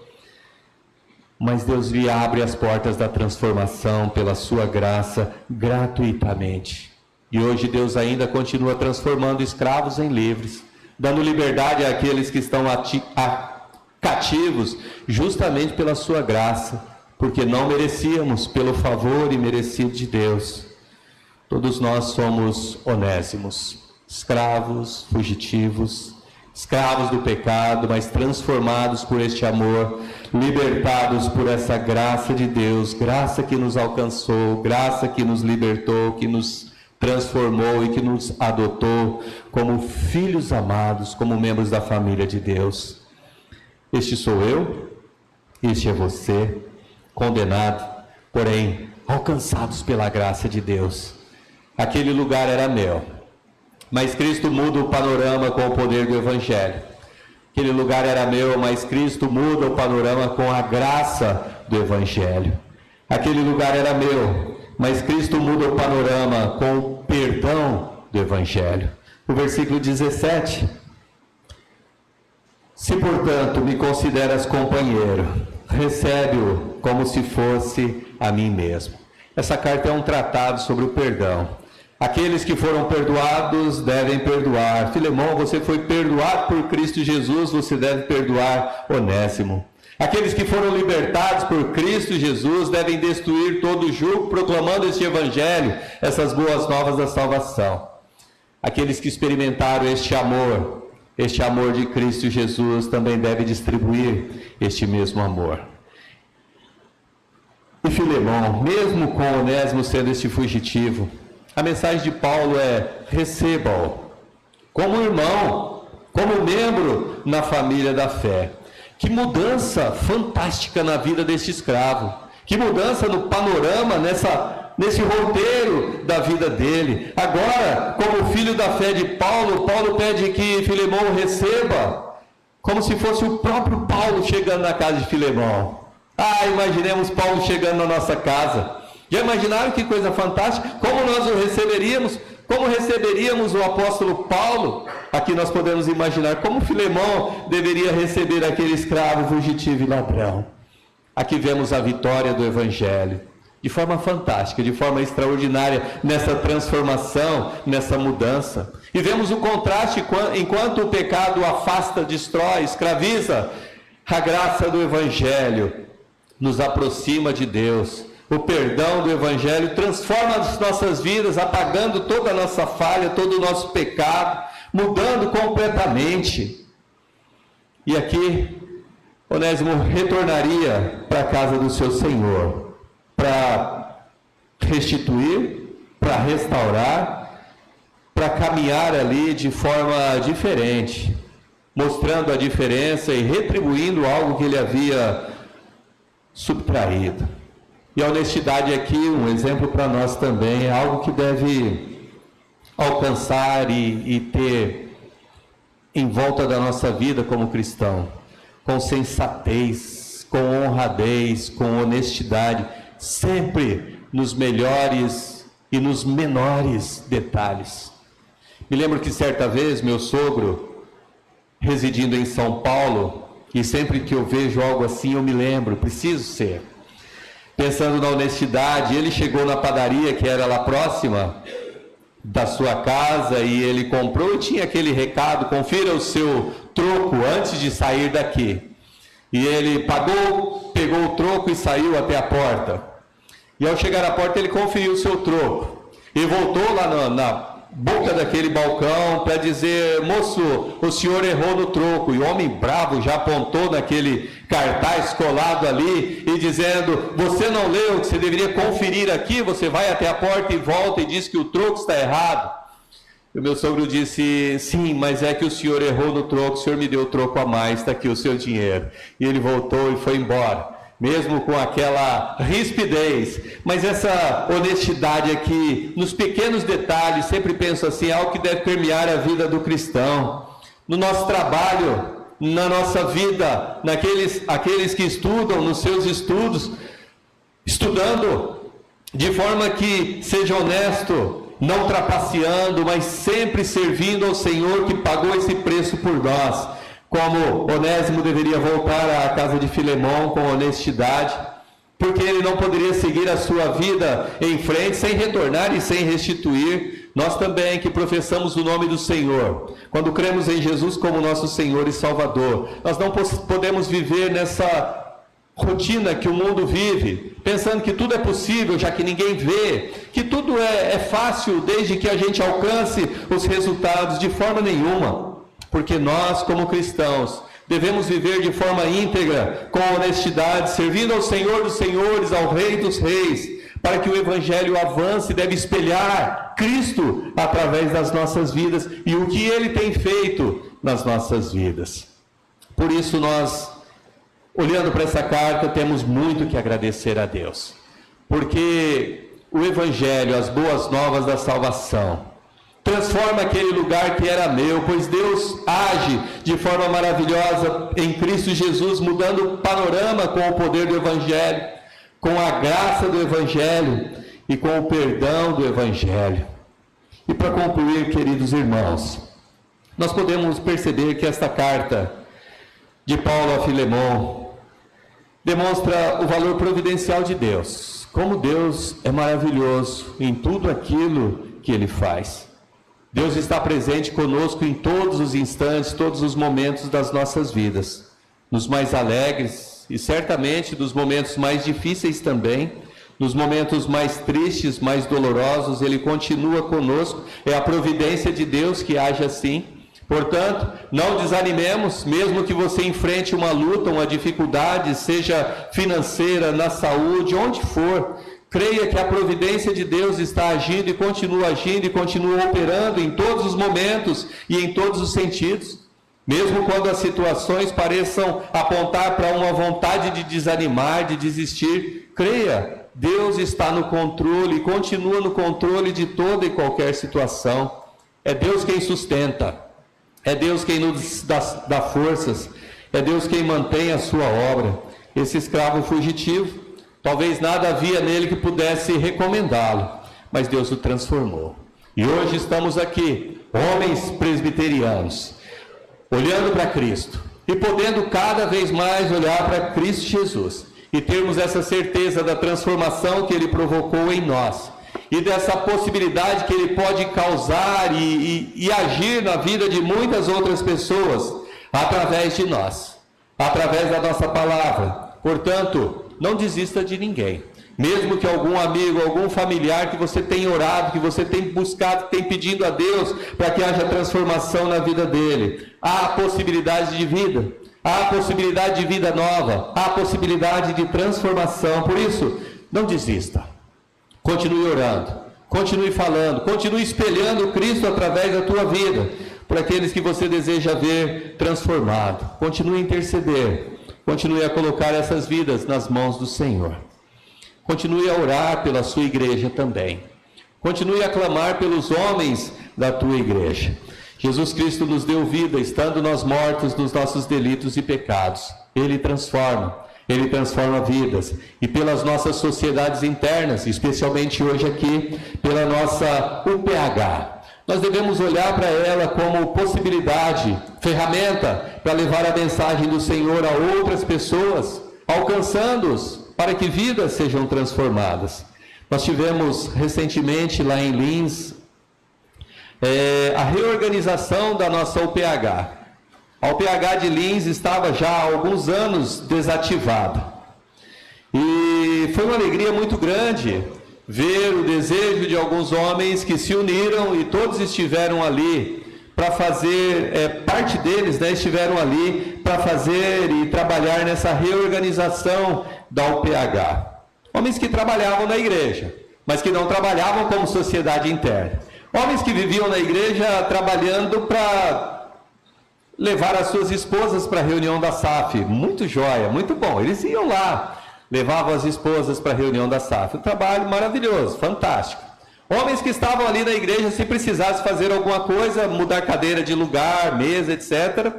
[SPEAKER 4] mas Deus lhe abre as portas da transformação pela sua graça gratuitamente. E hoje Deus ainda continua transformando escravos em livres, dando liberdade àqueles que estão cativos, justamente pela sua graça, porque não merecíamos, pelo favor imerecido de Deus. Todos nós somos onésimos, escravos, fugitivos, escravos do pecado, mas transformados por este amor, libertados por essa graça de Deus, graça que nos alcançou, graça que nos libertou, que nos transformou e que nos adotou como filhos amados, como membros da família de Deus. Este sou eu, este é você, condenado, porém alcançados pela graça de Deus. Aquele lugar era meu, mas Cristo muda o panorama com o poder do Evangelho. Aquele lugar era meu, mas Cristo muda o panorama com a graça do Evangelho. Aquele lugar era meu, mas Cristo muda o panorama com o perdão do Evangelho. O versículo 17. Se, portanto, me consideras companheiro, recebe-o como se fosse a mim mesmo. Essa carta é um tratado sobre o perdão. Aqueles que foram perdoados devem perdoar. Filemão, você foi perdoado por Cristo Jesus, você deve perdoar Onésimo. Aqueles que foram libertados por Cristo Jesus devem destruir todo o jugo, proclamando este evangelho, essas boas novas da salvação. Aqueles que experimentaram este amor de Cristo Jesus, também devem distribuir este mesmo amor. E Filemão, mesmo com Onésimo sendo este fugitivo, a mensagem de Paulo é: receba-o como irmão, como membro na família da fé. Que mudança fantástica na vida deste escravo, que mudança no panorama, nesse roteiro da vida dele. Agora, como filho da fé de Paulo, Paulo pede que Filemão o receba, como se fosse o próprio Paulo chegando na casa de Filemão. Imaginemos Paulo chegando na nossa casa. Já imaginaram que coisa fantástica? Como nós o receberíamos? Como receberíamos o apóstolo Paulo? Aqui nós podemos imaginar como Filemão deveria receber aquele escravo fugitivo e ladrão. Aqui vemos a vitória do Evangelho, de forma fantástica, de forma extraordinária, nessa transformação, nessa mudança. E vemos o contraste, enquanto o pecado afasta, destrói, escraviza, a graça do Evangelho nos aproxima de Deus. O perdão do Evangelho transforma as nossas vidas, apagando toda a nossa falha, todo o nosso pecado, mudando completamente. E aqui, Onésimo retornaria para a casa do seu Senhor, para restituir, para restaurar, para caminhar ali de forma diferente, mostrando a diferença e retribuindo algo que ele havia subtraído. E a honestidade aqui, um exemplo para nós também, é algo que deve alcançar e ter em volta da nossa vida como cristão, com sensatez, com honradez, com honestidade, sempre nos melhores e nos menores detalhes. Me lembro que certa vez meu sogro, residindo em São Paulo, e sempre que eu vejo algo assim eu me lembro, preciso ser. Pensando na honestidade, ele chegou na padaria que era lá próxima da sua casa e ele comprou e tinha aquele recado: confira o seu troco antes de sair daqui. E ele pagou, pegou o troco e saiu até a porta. E ao chegar à porta ele conferiu o seu troco e voltou lá na boca daquele balcão para dizer: moço, o senhor errou no troco. E o homem bravo já apontou naquele cartaz colado ali e dizendo: você não leu que você deveria conferir aqui? Você vai até a porta e volta e diz que o troco está errado. E o meu sogro disse: sim, mas é que o senhor errou no troco, o senhor me deu o troco a mais, está aqui o seu dinheiro. E ele voltou e foi embora, mesmo com aquela rispidez, mas essa honestidade aqui, nos pequenos detalhes. Sempre penso assim, algo que deve permear a vida do cristão. no nosso trabalho, na nossa vida, aqueles que estudam nos seus estudos, estudando de forma que seja honesto, não trapaceando, mas sempre servindo ao Senhor que pagou esse preço por nós. Como Onésimo deveria voltar à casa de Filemão com honestidade, porque ele não poderia seguir a sua vida em frente sem retornar e sem restituir. Nós também, que professamos o nome do Senhor, quando cremos em Jesus como nosso Senhor e Salvador, nós não podemos viver nessa rotina que o mundo vive, pensando que tudo é possível, já que ninguém vê, que tudo é fácil desde que a gente alcance os resultados. De forma nenhuma, porque nós, como cristãos, devemos viver de forma íntegra, com honestidade, servindo ao Senhor dos Senhores, ao Rei dos Reis, para que o Evangelho avance. Deve espelhar Cristo através das nossas vidas e o que Ele tem feito nas nossas vidas. Por isso nós, olhando para essa carta, temos muito que agradecer a Deus, porque o Evangelho, as boas novas da salvação, transforma aquele lugar que era meu, pois Deus age de forma maravilhosa em Cristo Jesus, mudando o panorama com o poder do Evangelho, com a graça do Evangelho e com o perdão do Evangelho. E para concluir, queridos irmãos, nós podemos perceber que esta carta de Paulo a Filemão demonstra o valor providencial de Deus, como Deus é maravilhoso em tudo aquilo que Ele faz. Deus está presente conosco em todos os instantes, todos os momentos das nossas vidas, nos mais alegres e certamente nos momentos mais difíceis também, nos momentos mais tristes, mais dolorosos. Ele continua conosco. É a providência de Deus que age assim. Portanto, não desanimemos, mesmo que você enfrente uma luta, uma dificuldade, seja financeira, na saúde, onde for. Creia que a providência de Deus está agindo e continua operando em todos os momentos e em todos os sentidos. Mesmo quando as situações pareçam apontar para uma vontade de desanimar, de desistir, creia, Deus está no controle e continua no controle de toda e qualquer situação. É Deus quem sustenta, é Deus quem nos dá forças, é Deus quem mantém a sua obra. Esse escravo fugitivo, talvez nada havia nele que pudesse recomendá-lo, mas Deus o transformou. E hoje estamos aqui, homens presbiterianos, olhando para Cristo e podendo cada vez mais olhar para Cristo Jesus e termos essa certeza da transformação que Ele provocou em nós e dessa possibilidade que Ele pode causar e agir na vida de muitas outras pessoas através de nós, através da nossa palavra. Portanto, não desista de ninguém, mesmo que algum amigo, algum familiar que você tem orado, que você tem buscado, tem pedido a Deus para que haja transformação na vida dele. Há possibilidade de vida, há possibilidade de vida nova, há possibilidade de transformação. Por isso, não desista. Continue orando, continue falando, continue espelhando Cristo através da tua vida, por aqueles que você deseja ver transformado. Continue a interceder, continue a colocar essas vidas nas mãos do Senhor. Continue a orar pela sua igreja também. Continue a clamar pelos homens da tua igreja. Jesus Cristo nos deu vida, estando nós mortos nos nossos delitos e pecados. Ele transforma vidas. E pelas nossas sociedades internas, especialmente hoje aqui, pela nossa UPH, nós devemos olhar para ela como possibilidade, ferramenta para levar a mensagem do Senhor a outras pessoas, alcançando-os, para que vidas sejam transformadas. Nós tivemos recentemente lá em Lins a reorganização da nossa UPH. A UPH de Lins estava já há alguns anos desativada. E foi uma alegria muito grande ver o desejo de alguns homens que se uniram e todos estiveram ali para fazer, parte deles, estiveram ali para fazer e trabalhar nessa reorganização da UPH. Homens que trabalhavam na igreja, mas que não trabalhavam como sociedade interna. Homens que viviam na igreja trabalhando para levar as suas esposas para a reunião da SAF. Muito jóia, muito bom. Eles iam lá, levavam as esposas para a reunião da SAF. Um trabalho maravilhoso, fantástico. Homens que estavam ali na igreja, se precisasse fazer alguma coisa, mudar cadeira de lugar, mesa, etc.,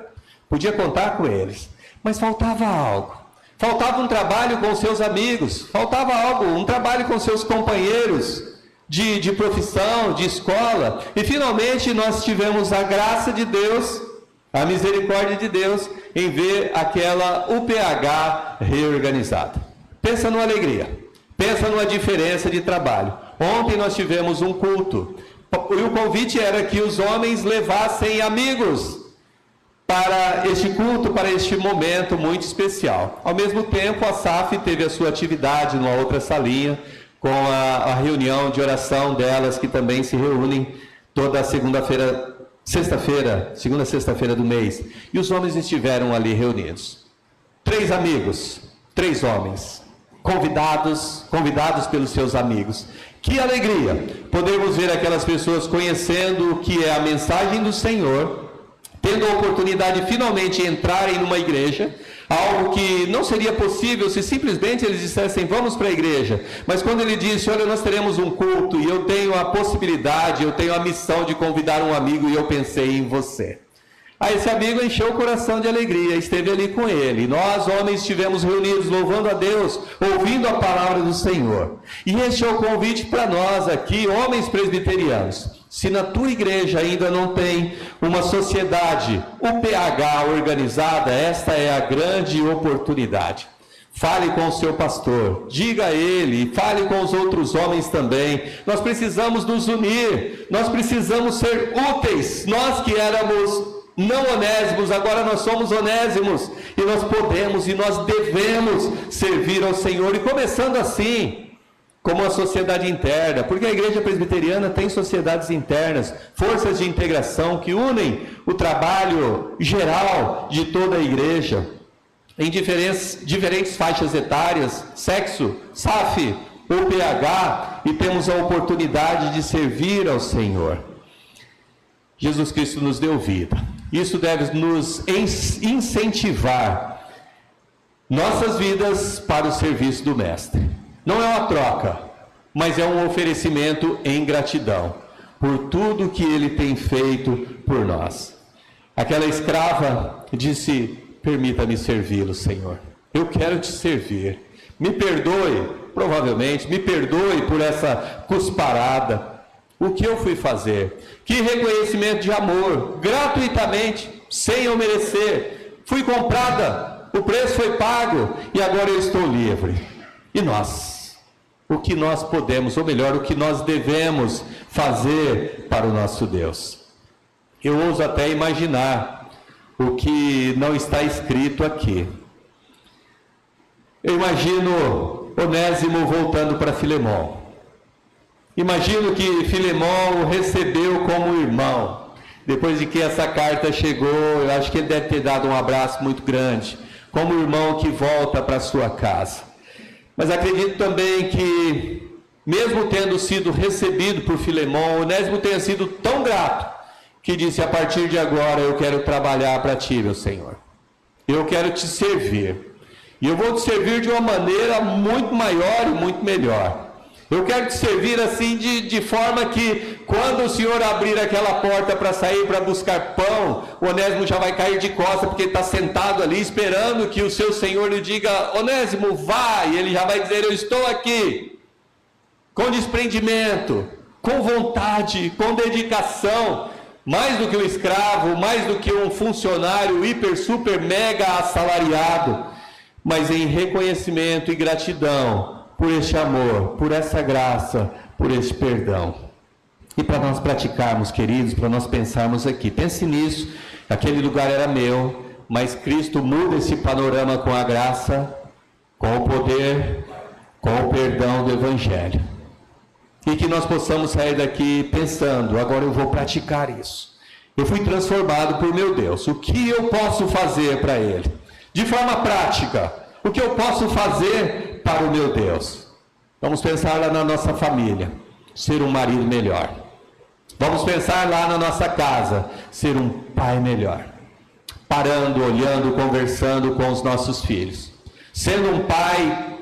[SPEAKER 4] podia contar com eles. Mas faltava algo. Faltava um trabalho com seus amigos, faltava algo, um trabalho com seus companheiros de profissão, de escola. E finalmente nós tivemos a graça de Deus, a misericórdia de Deus, em ver aquela UPH reorganizada. Pensa numa alegria, pensa numa diferença de trabalho. Ontem nós tivemos um culto, e o convite era que os homens levassem amigos para este culto, para este momento muito especial. Ao mesmo tempo, a SAF teve a sua atividade numa outra salinha, com a reunião de oração delas, que também se reúnem toda segunda-feira, segunda sexta-feira do mês. E os homens estiveram ali reunidos. 3 amigos, 3 homens, convidados pelos seus amigos. Que alegria podermos ver aquelas pessoas conhecendo o que é a mensagem do Senhor, tendo a oportunidade de finalmente entrarem numa igreja, algo que não seria possível se simplesmente eles dissessem, vamos para a igreja. Mas quando ele disse, olha, nós teremos um culto, e eu tenho a possibilidade, eu tenho a missão de convidar um amigo, e eu pensei em você. Aí esse amigo encheu o coração de alegria, esteve ali com ele. Nós, homens, estivemos reunidos, louvando a Deus, ouvindo a palavra do Senhor. E este é o convite para nós aqui, homens presbiterianos. Se na tua igreja ainda não tem uma sociedade UPH organizada, esta é a grande oportunidade. Fale com o seu pastor, diga a ele, fale com os outros homens também. Nós precisamos nos unir, nós precisamos ser úteis. Nós que éramos não onésimos, agora nós somos onésimos, e nós podemos e nós devemos servir ao Senhor, e começando assim, como a sociedade interna, porque a igreja presbiteriana tem sociedades internas, forças de integração que unem o trabalho geral de toda a igreja, em diferentes faixas etárias, sexo, SAF, UPH, e temos a oportunidade de servir ao Senhor. Jesus Cristo nos deu vida. Isso deve nos incentivar nossas vidas para o serviço do Mestre. Não é uma troca, mas é um oferecimento em gratidão por tudo que Ele tem feito por nós. Aquela escrava disse, permita-me servi-lo, Senhor. Eu quero te servir. Me perdoe, provavelmente, me perdoe por essa cusparada. O que eu fui fazer? Que reconhecimento de amor, gratuitamente, sem eu merecer. Fui comprada, o preço foi pago e agora eu estou livre. E nós? O que nós podemos, ou melhor, o que nós devemos fazer para o nosso Deus? Eu ouso até imaginar o que não está escrito aqui. Eu imagino Onésimo voltando para Filemão. Imagino que Filemão o recebeu como irmão. Depois de que essa carta chegou, eu acho que ele deve ter dado um abraço muito grande, como irmão que volta para sua casa. Mas acredito também que, mesmo tendo sido recebido por Filemão, Onésimo tenha sido tão grato, que disse, a partir de agora eu quero trabalhar para ti, meu Senhor. Eu quero te servir. E eu vou te servir de uma maneira muito maior e muito melhor. Eu quero te servir assim de forma que, quando o Senhor abrir aquela porta para sair, para buscar pão, o Onésimo já vai cair de costas, porque ele está sentado ali, esperando que o seu Senhor lhe diga, Onésimo, vai, e ele já vai dizer, eu estou aqui, com desprendimento, com vontade, com dedicação, mais do que um escravo, mais do que um funcionário hiper, super, mega assalariado, mas em reconhecimento e gratidão, por este amor, por essa graça, por este perdão. E para nós praticarmos, queridos, para nós pensarmos aqui, pense nisso, aquele lugar era meu, mas Cristo muda esse panorama com a graça, com o poder, com o perdão do Evangelho. E que nós possamos sair daqui pensando, agora eu vou praticar isso. Eu fui transformado por meu Deus, o que eu posso fazer para Ele? De forma prática, o que eu posso fazer para o meu Deus? Vamos pensar lá na nossa família, ser um marido melhor. Vamos pensar lá na nossa casa, ser um pai melhor. Parando, olhando, conversando com os nossos filhos. Sendo um pai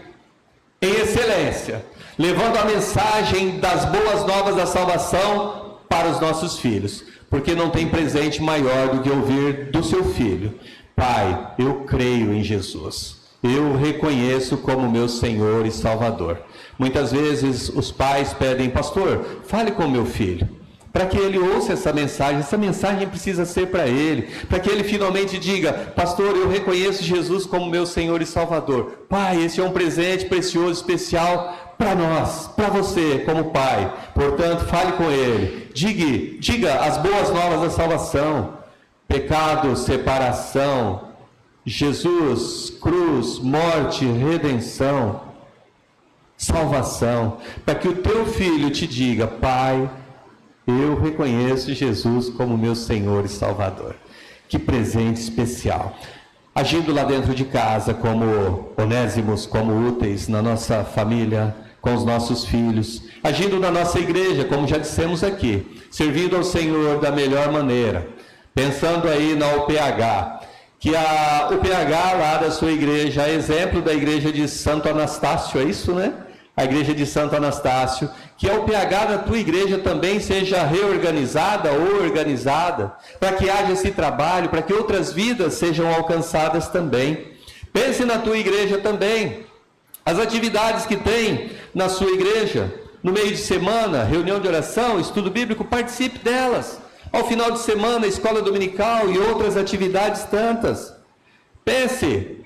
[SPEAKER 4] em excelência. levando a mensagem das boas novas da salvação para os nossos filhos, porque não tem presente maior do que ouvir do seu filho: Pai, eu creio em Jesus, eu o reconheço como meu Senhor e Salvador. Muitas vezes os pais pedem: pastor, fale com meu filho, para que ele ouça essa mensagem precisa ser para ele, para que ele finalmente diga: pastor, eu reconheço Jesus como meu Senhor e Salvador. Pai, esse é um presente precioso, especial para nós, para você como pai. Portanto, fale com ele, diga as boas novas da salvação: pecado, separação, Jesus, cruz, morte, redenção, salvação, para que o teu filho te diga: pai, eu reconheço Jesus como meu Senhor e Salvador. Que presente especial. Agindo lá dentro de casa como onésimos, como úteis na nossa família, com os nossos filhos. Agindo na nossa igreja, como já dissemos aqui, servindo ao Senhor da melhor maneira. Pensando aí na UPH, que a UPH lá da sua igreja, é exemplo da igreja de Santo Anastácio, é isso, né? A igreja de Santo Anastácio, que a UPH da tua igreja também seja reorganizada ou organizada, para que haja esse trabalho, para que outras vidas sejam alcançadas também. Pense na tua igreja também, as atividades que tem na sua igreja, no meio de semana, reunião de oração, estudo bíblico, participe delas. Ao final de semana, escola dominical e outras atividades tantas. Pense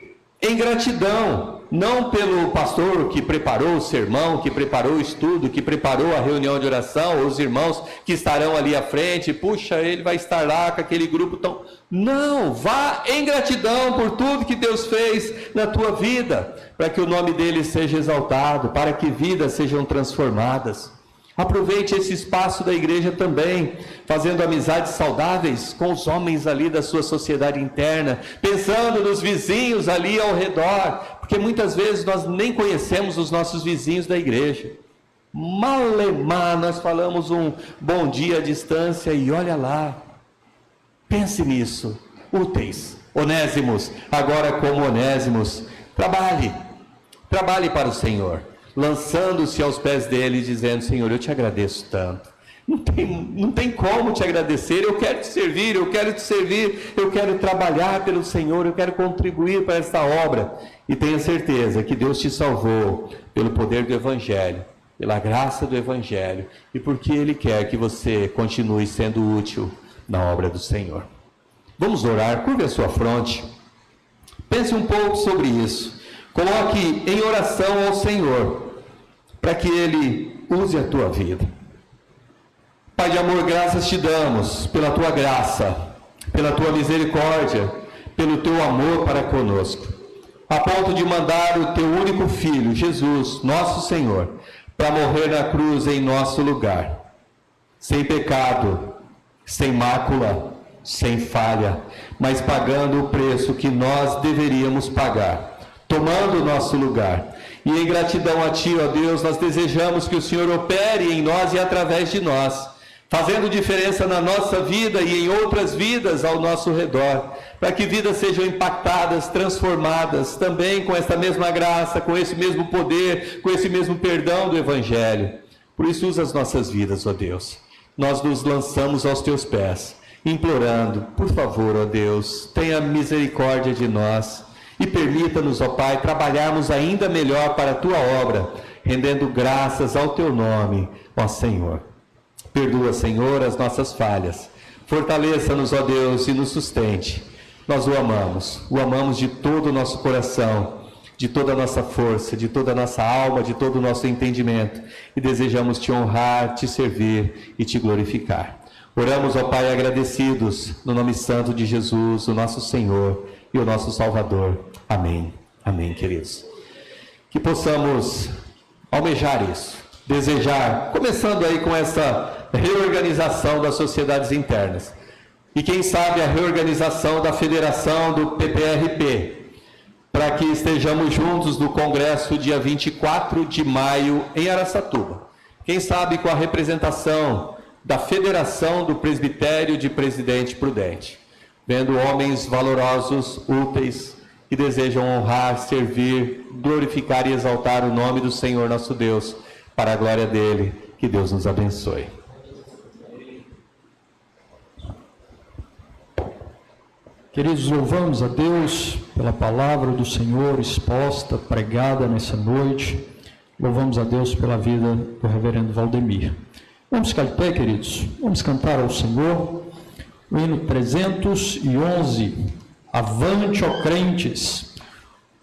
[SPEAKER 4] em gratidão, não pelo pastor que preparou o sermão, que preparou o estudo, que preparou a reunião de oração, ou os irmãos que estarão ali à frente, puxa, ele vai estar lá com aquele grupo tão... Não, vá em gratidão por tudo que Deus fez na tua vida, para que o nome dele seja exaltado, para que vidas sejam transformadas. Aproveite esse espaço da igreja também, fazendo amizades saudáveis com os homens ali da sua sociedade interna, pensando nos vizinhos ali ao redor, porque muitas vezes nós nem conhecemos os nossos vizinhos da igreja. Malemar, nós falamos um bom dia à distância e olha lá. Pense nisso. Úteis, onésimos, agora como onésimos, trabalhe para o Senhor, lançando-se aos pés dele e dizendo: Senhor, eu te agradeço tanto. Não tem como te agradecer. Eu quero te servir, eu quero trabalhar pelo Senhor, eu quero contribuir para esta obra. E tenha certeza que Deus te salvou pelo poder do Evangelho, pela graça do Evangelho, e porque Ele quer que você continue sendo útil na obra do Senhor. Vamos orar. Curve a sua fronte, pense um pouco sobre isso, coloque em oração ao Senhor, para que Ele use a tua vida. Pai de amor, graças te damos pela tua graça, pela tua misericórdia, pelo teu amor para conosco, a ponto de mandar o teu único Filho, Jesus, nosso Senhor, para morrer na cruz em nosso lugar, sem pecado, sem mácula, sem falha, mas pagando o preço que nós deveríamos pagar, tomando o nosso lugar. E em gratidão a Ti, ó Deus, nós desejamos que o Senhor opere em nós e através de nós, fazendo diferença na nossa vida e em outras vidas ao nosso redor, para que vidas sejam impactadas, transformadas, também com essa mesma graça, com esse mesmo poder, com esse mesmo perdão do Evangelho. Por isso, usa as nossas vidas, ó Deus. Nós nos lançamos aos Teus pés, implorando: por favor, ó Deus, tenha misericórdia de nós e permita-nos, ó Pai, trabalharmos ainda melhor para a Tua obra, rendendo graças ao Teu nome, ó Senhor. Perdoa, Senhor, as nossas falhas. Fortaleça-nos, ó Deus, e nos sustente. Nós o amamos de todo o nosso coração, de toda a nossa força, de toda a nossa alma, de todo o nosso entendimento, e desejamos Te honrar, Te servir e Te glorificar. Oramos, ó Pai, agradecidos, no nome santo de Jesus, o nosso Senhor e o nosso Salvador. Amém. Amém, queridos. Que possamos almejar isso, desejar, começando aí com essa reorganização das sociedades internas. E quem sabe a reorganização da federação do PPRP, para que estejamos juntos no congresso dia 24 de maio em Araçatuba. Quem sabe com a representação da Federação do Presbitério de Presidente Prudente, vendo homens valorosos, úteis, que desejam honrar, servir, glorificar e exaltar o nome do Senhor nosso Deus, para a glória dele. Que Deus nos abençoe.
[SPEAKER 1] Queridos, louvamos a Deus pela palavra do Senhor exposta, pregada nessa noite. Louvamos a Deus pela vida do reverendo Valdemir. Vamos ficar de pé, queridos. Vamos cantar ao Senhor o hino 311. Avante, ó crentes,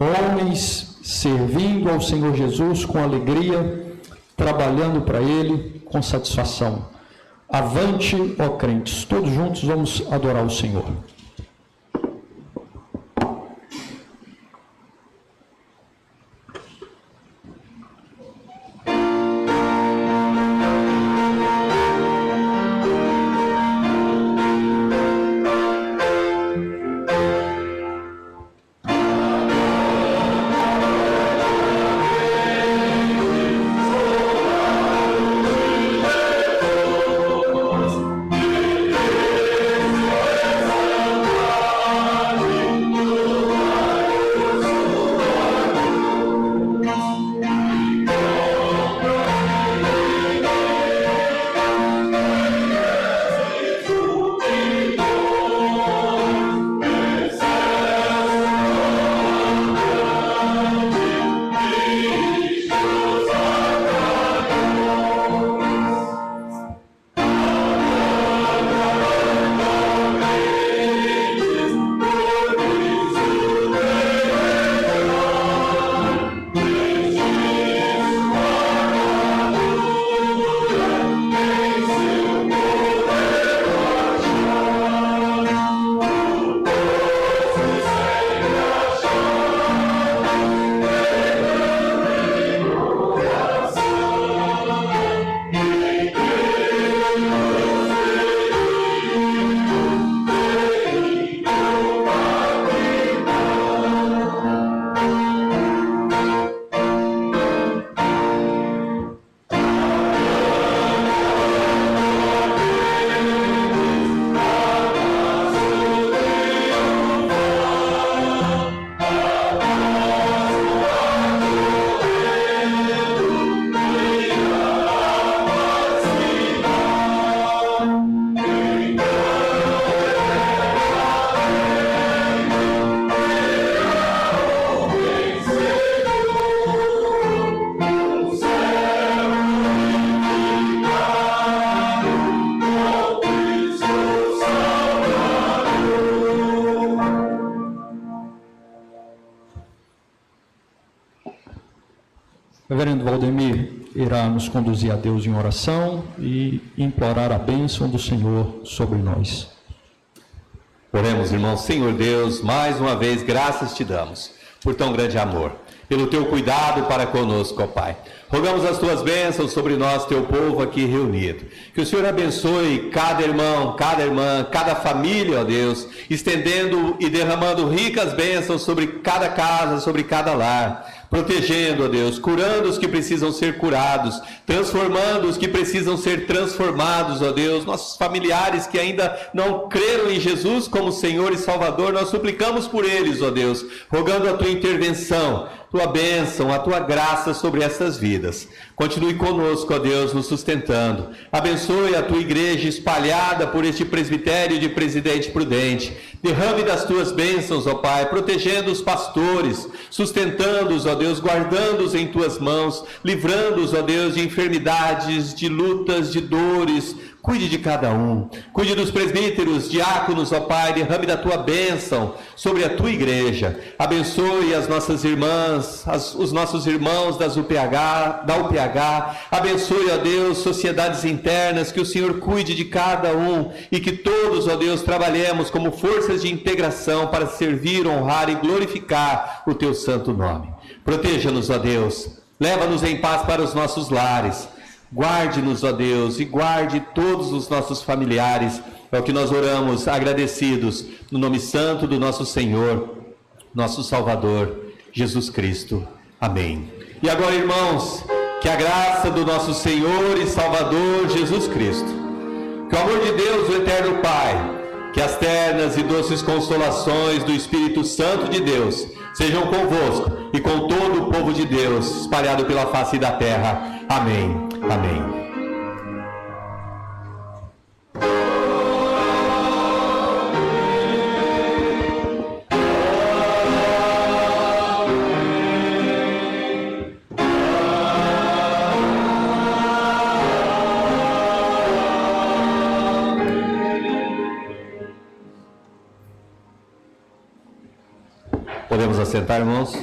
[SPEAKER 1] homens servindo ao Senhor Jesus com alegria, trabalhando para Ele com satisfação. Avante, ó crentes. Todos juntos vamos adorar o Senhor. Reverendo Valdemir irá nos conduzir a Deus em oração e implorar a bênção do Senhor sobre nós.
[SPEAKER 4] Oremos, irmãos. Senhor Deus, mais uma vez graças te damos por tão grande amor, pelo teu cuidado para conosco, ó Pai. Rogamos as tuas bênçãos sobre nós, teu povo aqui reunido. Que o Senhor abençoe cada irmão, cada irmã, cada família, ó Deus, estendendo e derramando ricas bênçãos sobre cada casa, sobre cada lar. Protegendo, ó Deus, curando os que precisam ser curados, transformando os que precisam ser transformados, ó Deus. Nossos familiares que ainda não creram em Jesus como Senhor e Salvador, nós suplicamos por eles, ó Deus, rogando a tua intervenção, tua bênção, a tua graça sobre essas vidas. Continue conosco, ó Deus, nos sustentando. Abençoe a tua igreja espalhada por este presbitério de Presidente Prudente. Derrame das tuas bênçãos, ó Pai, protegendo os pastores, sustentando-os, ó Deus, guardando-os em tuas mãos, livrando-os, ó Deus, de enfermidades, de lutas, de dores. Cuide de cada um, cuide dos presbíteros, diáconos, ó Pai, derrame da tua bênção sobre a tua igreja. Abençoe as nossas irmãs, os nossos irmãos da UPH, abençoe, ó Deus, sociedades internas, que o Senhor cuide de cada um e que todos, ó Deus, trabalhemos como forças de integração para servir, honrar e glorificar o teu santo nome. Proteja-nos, ó Deus, leva-nos em paz para os nossos lares. Guarde-nos, ó Deus, e guarde todos os nossos familiares. É o que nós oramos, agradecidos, no nome santo do nosso Senhor, nosso Salvador, Jesus Cristo. Amém. E agora, irmãos, que a graça do nosso Senhor e Salvador, Jesus Cristo, que o amor de Deus, o Eterno Pai, que as ternas e doces consolações do Espírito Santo de Deus sejam convosco e com todo o povo de Deus espalhado pela face da terra, Amém. Amém. Podemos assentar, irmãos?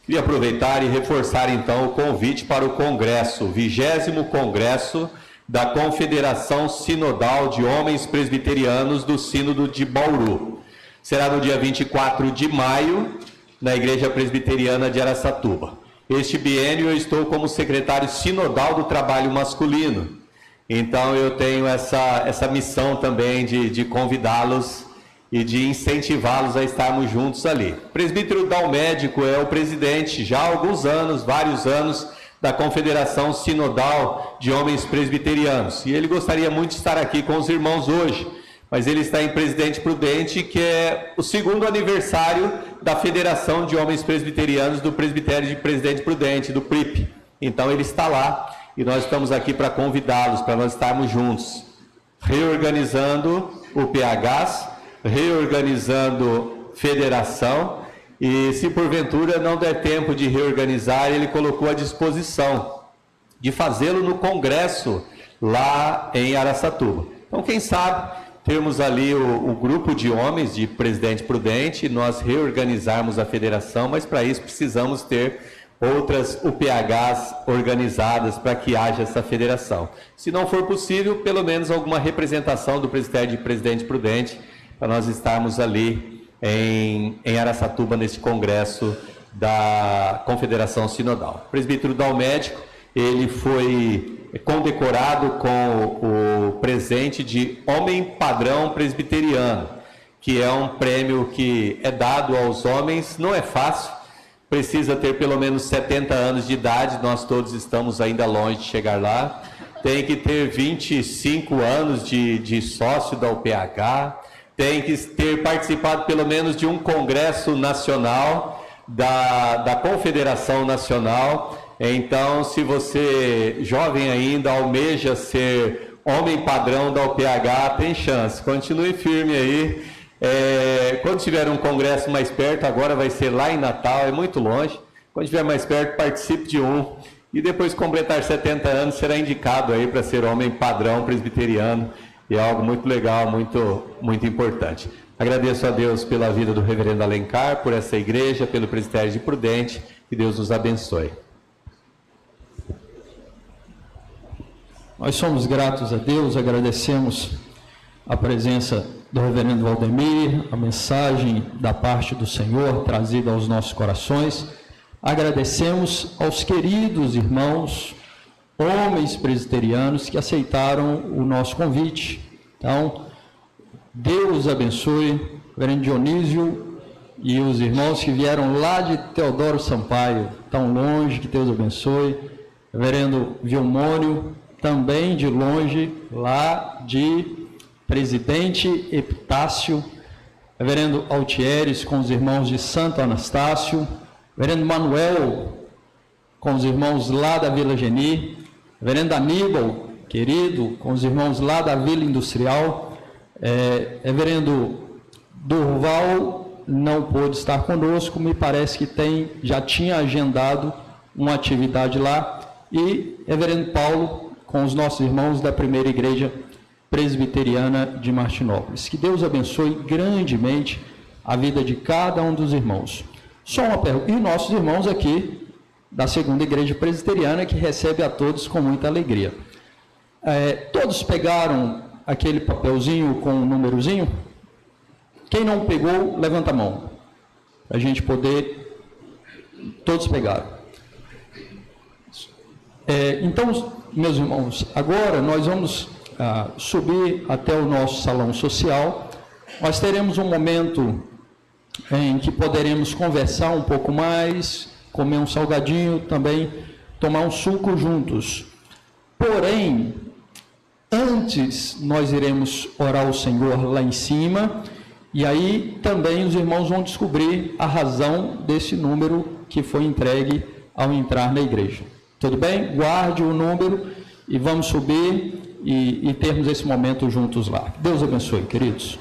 [SPEAKER 4] Queria aproveitar e reforçar então o convite para o congresso, o 20º Congresso da Confederação Sinodal de Homens Presbiterianos do Sínodo de Bauru. Será no dia 24 de maio, na Igreja Presbiteriana de Araçatuba. Este biênio eu estou como secretário sinodal do trabalho masculino. Então eu tenho essa missão também de convidá-los e de incentivá-los a estarmos juntos ali. O presbítero Dalmédico é o presidente, já há alguns anos, vários anos, da Confederação Sinodal de Homens Presbiterianos. E ele gostaria muito de estar aqui com os irmãos hoje, mas ele está em Presidente Prudente, que é o 2º aniversário da Federação de Homens Presbiterianos do Presbitério de Presidente Prudente, do PRIP. Então ele está lá e nós estamos aqui para convidá-los, para nós estarmos juntos, reorganizando o PHs, reorganizando federação, e se porventura não der tempo de reorganizar, ele colocou à disposição de fazê-lo no congresso lá em Araçatuba. Então, quem sabe, termos ali o grupo de homens de Presidente Prudente, nós reorganizarmos a federação, mas para isso precisamos ter outras UPHs organizadas para que haja essa federação. Se não for possível, pelo menos alguma representação do Presbitério de Presidente Prudente, para nós estarmos ali em Araçatuba, nesse congresso da Confederação Sinodal. O presbítero Dalmédico, ele foi condecorado com o presente de Homem Padrão Presbiteriano, que é um prêmio que é dado aos homens, não é fácil, precisa ter pelo menos 70 anos de idade, nós todos estamos ainda longe de chegar lá, tem que ter 25 anos de sócio da UPH, tem que ter participado pelo menos de um congresso nacional da Confederação Nacional. Então, se você, jovem ainda, almeja ser homem padrão da UPH, tem chance. Continue firme aí. Quando tiver um congresso mais perto, agora vai ser lá em Natal, é muito longe. Quando estiver mais perto, participe de um. E depois que completar 70 anos, será indicado aí para ser homem padrão presbiteriano. E é algo muito legal, muito importante. Agradeço a Deus pela vida do reverendo Alencar, por essa igreja, pelo presbitério de Prudente, que Deus nos abençoe.
[SPEAKER 1] Nós somos gratos a Deus, agradecemos a presença do reverendo Valdemir, a mensagem da parte do Senhor trazida aos nossos corações. Agradecemos aos queridos irmãos, homens presbiterianos que aceitaram o nosso convite. Então, Deus abençoe o reverendo Dionísio e os irmãos que vieram lá de Teodoro Sampaio, tão longe, que Deus abençoe. Reverendo Vilmônio, também de longe, lá de Presidente Epitácio. Reverendo Altieres, com os irmãos de Santo Anastácio. Reverendo Manuel, com os irmãos lá da Vila Geni. Reverendo Aníbal, querido, com os irmãos lá da Vila Industrial. Reverendo Durval não pôde estar conosco, me parece que já tinha agendado uma atividade lá. E Reverendo Paulo, com os nossos irmãos da Primeira Igreja Presbiteriana de Martinópolis. Que Deus abençoe grandemente a vida de cada um dos irmãos. Só uma pergunta, e nossos irmãos aqui da Segunda Igreja Presbiteriana, que recebe a todos com muita alegria. Todos pegaram aquele papelzinho com um númerozinho? Quem não pegou, levanta a mão, para a gente poder... Todos pegaram. Então, meus irmãos, agora nós vamos subir até o nosso salão social. Nós teremos um momento em que poderemos conversar um pouco mais, comer um salgadinho, também tomar um suco juntos. Porém, antes nós iremos orar ao Senhor lá em cima, e aí também os irmãos vão descobrir a razão desse número que foi entregue ao entrar na igreja. Tudo bem? Guarde o número e vamos subir e termos esse momento juntos lá. Deus abençoe, queridos.